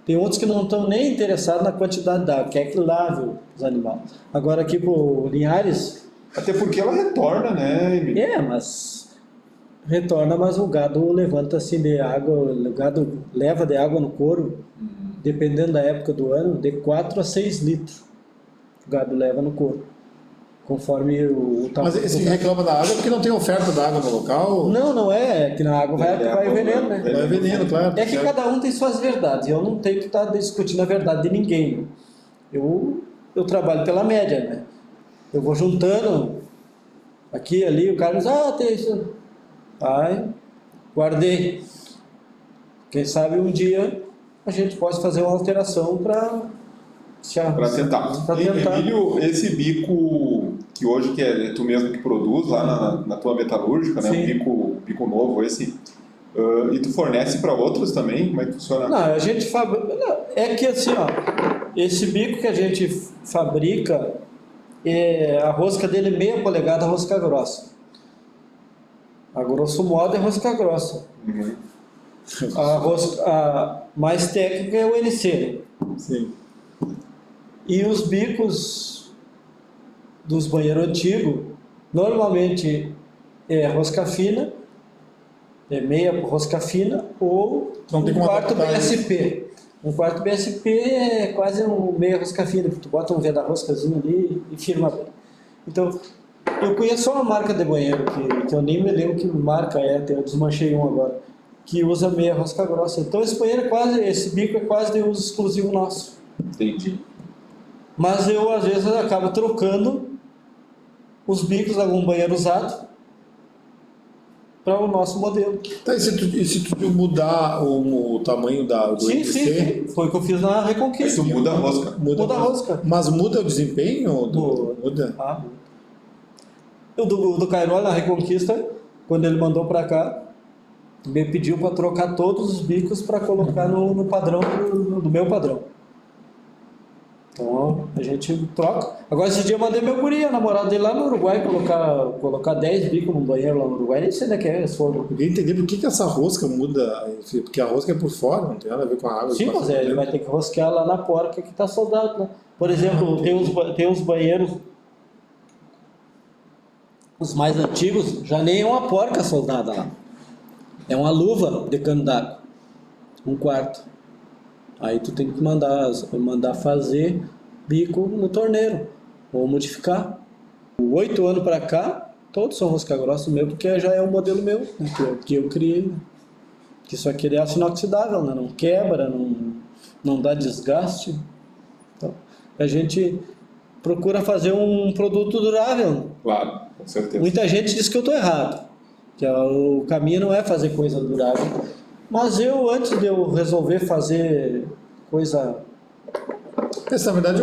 Tem outros que não estão nem interessados na quantidade d'água, quer que lave os animais. Agora aqui pro Linhares... Até porque ela retorna, né, Emílio? Mas... Retorna, mas o gado levanta assim de água, o gado leva de água no couro, dependendo da época do ano, de 4 a 6 litros o gado leva no couro, conforme o tamanho. Mas esse que reclama da água é porque não tem oferta da água no local? Não é que na água vai o veneno, né? Vai veneno, claro. É que cada um tem suas verdades, eu não tenho que estar discutindo a verdade de ninguém. Eu trabalho pela média, né? Eu vou juntando aqui, ali, o cara diz, tem isso... Aí, guardei. Quem sabe um dia a gente pode fazer uma alteração para tentar. Emílio, esse bico que hoje é tu mesmo que produz lá na tua metalúrgica, né? Um bico novo esse, e tu fornece para outros também? Como é que funciona? Não, a gente fabrica. É que assim, ó, esse bico que a gente fabrica, a rosca dele é meia polegada, rosca grossa. A grosso modo é rosca grossa. Uhum. A mais técnica é o NC. Sim. E os bicos dos banheiros antigos, Normalmente é rosca fina, é meia rosca fina ou Não tem um como quarto adaptar BSP. Um quarto BSP é quase um meia rosca fina, porque tu bota um veda-roscazinho ali e firma bem. Então, eu conheço só uma marca de banheiro, que eu nem me lembro que marca é, até eu desmanchei um agora, que usa meia rosca grossa. Então esse banheiro esse bico é quase de uso exclusivo nosso. Entendi. Mas eu às vezes acabo trocando os bicos de algum banheiro usado para o nosso modelo. Tá, e se tu mudar o tamanho do Sim, NPC, sim, foi o que eu fiz na Reconquista. Isso muda a rosca. Muda a rosca. Mas muda o desempenho? Muda? Ah, o do Cairó na Reconquista, quando ele mandou para cá, me pediu para trocar todos os bicos para colocar no padrão do meu padrão. Então a gente troca. Agora esse dia eu mandei meu guri, a namorada dele lá no Uruguai, colocar 10 bicos no banheiro lá no Uruguai, nem sei onde é que é esse fogo. Eu queria entender por que essa rosca muda, porque a rosca é por fora, não tem nada a ver com a água. Sim, mas ele vai ter que rosquear lá na porca que está soldado, né? Por exemplo, tem uns banheiros, os mais antigos, já nem é uma porca soldada lá. É uma luva de cano d'água, um quarto. Aí tu tem que mandar fazer bico no torneiro, ou modificar. 8 anos para cá, todos são rosca grossa mesmo, porque já é um modelo meu, né, que eu criei. Né? Que isso aqui é aço inoxidável, né? Não quebra, não dá desgaste. Então, a gente procura fazer um produto durável. Claro, com certeza. Muita gente diz que eu estou errado, que o caminho não é fazer coisa durável. Mas antes de eu resolver fazer coisa... Essa, na verdade,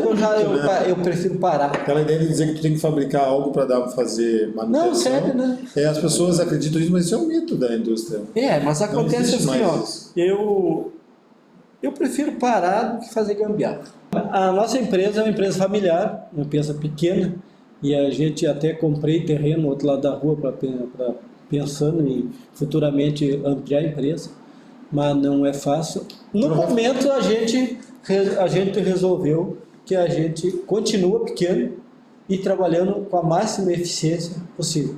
eu prefiro parar. Aquela ideia de dizer que tu tem que fabricar algo para fazer manutenção. Não, sério, né? As pessoas acreditam nisso, mas isso é um mito da indústria. Mas acontece assim, ó. Isso. Eu prefiro parar do que fazer gambiarra. A nossa empresa é uma empresa familiar, uma empresa pequena, e a gente até comprei terreno no outro lado da rua pensando em futuramente ampliar a empresa, mas não é fácil. No momento a gente resolveu que a gente continua pequeno e trabalhando com a máxima eficiência possível.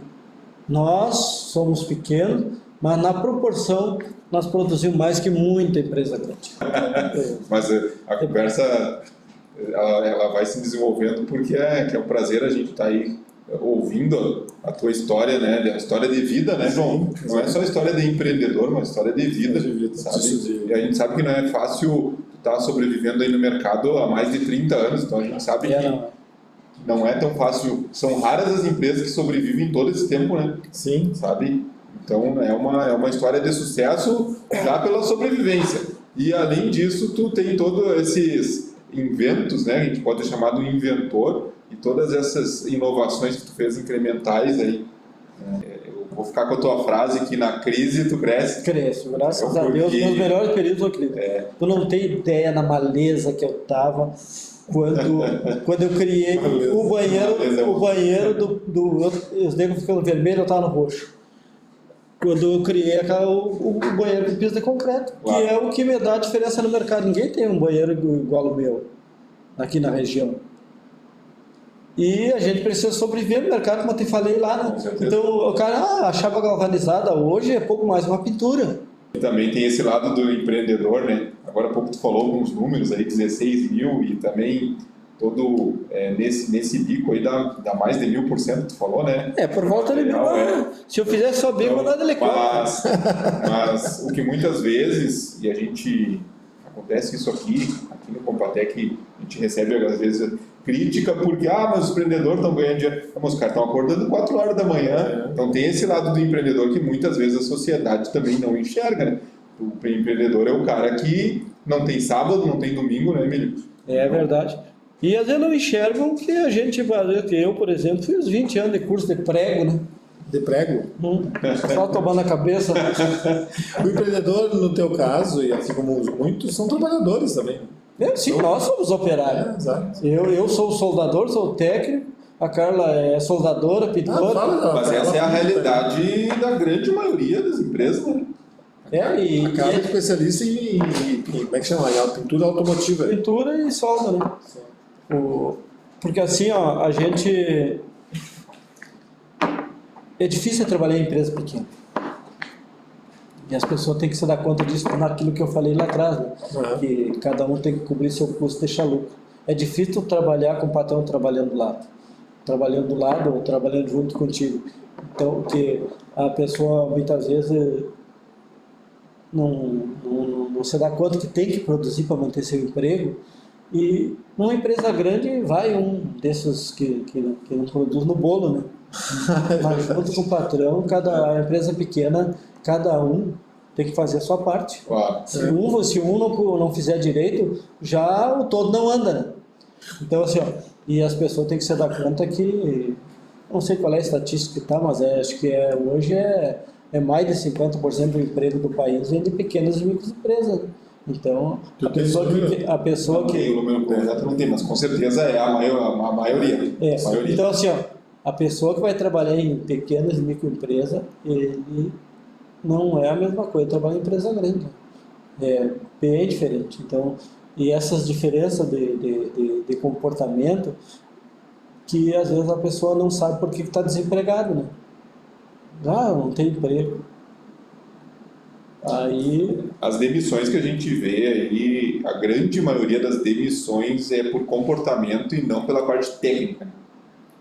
Nós somos pequenos, mas na proporção nós produzimos mais que muita empresa grande. Mas a conversa ela vai se desenvolvendo porque é um prazer a gente estar aí ouvindo a tua história, né? A história de vida, né, João? Não é só história de empreendedor, mas história de vida, sabe? E a gente sabe que não é fácil estar sobrevivendo aí no mercado há mais de 30 anos, então a gente sabe que não é tão fácil. São raras as empresas que sobrevivem todo esse tempo, né? Sim. Sabe? Então é uma história de sucesso já pela sobrevivência. E além disso, tu tem todos esses inventos, né? A gente pode chamar do inventor, e todas essas inovações que tu fez incrementais aí. Eu vou ficar com a tua frase que na crise tu cresce. Cresço, graças a Deus, meus melhores períodos eu cresço. Tu não tem ideia na maleza que eu tava quando eu criei o banheiro os negros ficando vermelhos, eu tava no roxo. Quando eu criei o banheiro de piso de concreto, que é o que me dá a diferença no mercado. Ninguém tem um banheiro igual ao meu, aqui na região. E a gente precisa sobreviver no mercado, como eu te falei lá, né? Então o cara, a chapa galvanizada hoje é pouco mais uma pintura. E também tem esse lado do empreendedor, né? Agora há pouco tu falou alguns números aí, 16 mil, e também todo nesse bico aí dá mais de 1000%, tu falou, né? Por volta de 1000. Se eu fizesse só bico, nada de mas o que muitas vezes, e acontece isso aqui no Compatec, a gente recebe às vezes crítica porque, mas os empreendedores estão ganhando dinheiro. Mas os caras estão acordando 4 horas da manhã. Então tem esse lado do empreendedor que muitas vezes a sociedade também não enxerga, né? O empreendedor é o cara que não tem sábado, não tem domingo, né, Emílio? É verdade. E às vezes não enxergam que a gente vai, que eu, por exemplo, fiz 20 anos de curso de prego, né? De prego? Só tomando a cabeça. O empreendedor, no teu caso, e assim como muitos, são trabalhadores também. Sim, nós somos operários. Exato. Eu sou soldador, sou técnico, a Carla é soldadora, pintora. Mas essa é a realidade da grande maioria das empresas, né? A Carla é especialista em como é que chama? Em pintura automotiva. Pintura e solda, né? Porque assim, ó, a gente é difícil trabalhar em empresa pequena. E as pessoas têm que se dar conta disso naquilo que eu falei lá atrás, né? Que cada um tem que cobrir seu custo e deixar lucro. É difícil trabalhar com o patrão trabalhando do lado ou trabalhando junto contigo. Então, que a pessoa muitas vezes não se dá conta que tem que produzir para manter seu emprego. E numa empresa grande vai um desses que não produz no bolo, né? Mas junto com o patrão, a empresa pequena, cada um tem que fazer a sua parte. Claro. Se um não fizer direito, já o todo não anda, né? Então, assim, e as pessoas têm que se dar conta que, não sei qual é a estatística que tá, mas acho que hoje é mais de 50% do emprego do país vem de pequenas e microempresas. Então, a pessoa que... Tem o número correto, não tem, mas com certeza é a maioria. É. A maioria. Então, assim, a pessoa que vai trabalhar em pequenas e microempresas, ele não é a mesma coisa trabalhar em empresa grande. É bem diferente. Então, e essas diferenças de comportamento, que às vezes a pessoa não sabe por que está desempregado, né? Não tem emprego. Aí... As demissões que a gente vê aí, a grande maioria das demissões é por comportamento e não pela parte técnica.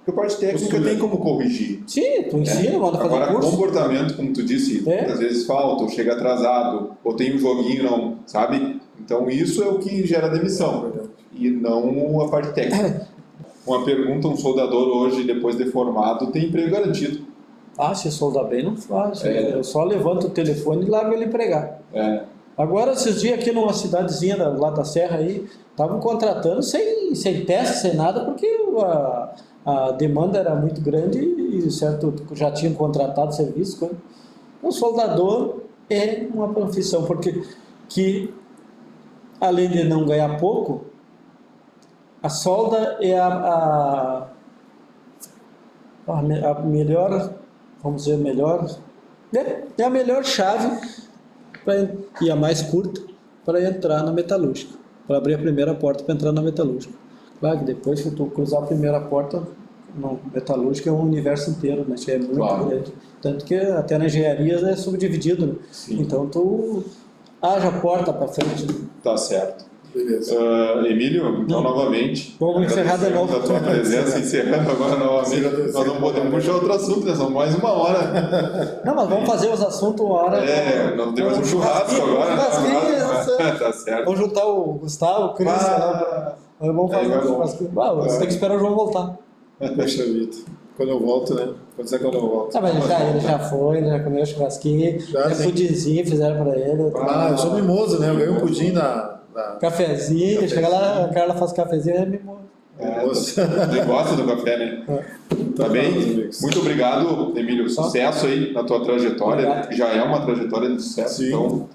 Porque a parte técnica tem como corrigir. Sim, tu ensina, manda fazer Agora, curso. comportamento, como tu disse, muitas vezes falta, ou chega atrasado, ou tem um joguinho, não, sabe? Então, isso é o que gera demissão, e não a parte técnica. Uma pergunta, um soldador hoje, depois de formado, tem emprego garantido. Se soldar bem, não faz. Eu só levanto o telefone e largo ele pregar. Agora, esses dias aqui numa cidadezinha lá da Serra aí, estavam contratando sem teste, sem nada, porque a demanda era muito grande e certo, já tinham contratado serviço. O soldador é uma profissão, porque além de não ganhar pouco, a solda é a melhor, vamos dizer, é a melhor chave e a mais curta para entrar na metalúrgica, para abrir a primeira porta para entrar na metalúrgica. Claro que depois que tu cruzar a primeira porta, no metalúrgica é um universo inteiro, né? É muito grande. Tanto que até na engenharia é subdividido, né? Então tu haja porta para frente. Tá certo. Beleza. Emílio, então novamente. Vamos encerrar de novo. A tua presença, encerrando agora novamente. Nós não podemos puxar outro assunto, né? São mais uma hora. Não, mas vamos fazer os assuntos uma hora. Nós temos um churrasco agora. Tá certo. Vamos juntar o Gustavo, o Cris. Vamos fazer um churrasquinho. Você tem que esperar o João voltar. Poxa vida. Quando eu volto, né? Quando eu volto. Mas ele já foi, ele já comeu churrasquinho, pudimzinho, fizeram pra ele. Eu sou mimoso, né? Eu ganhei um pudim Cafezinho, chega lá, a Carla faz cafezinho e é mimoso. Você gosta do café, né? Tá bem? Muito obrigado, Emílio. Sucesso aí na tua trajetória. Já é uma trajetória de sucesso. Então,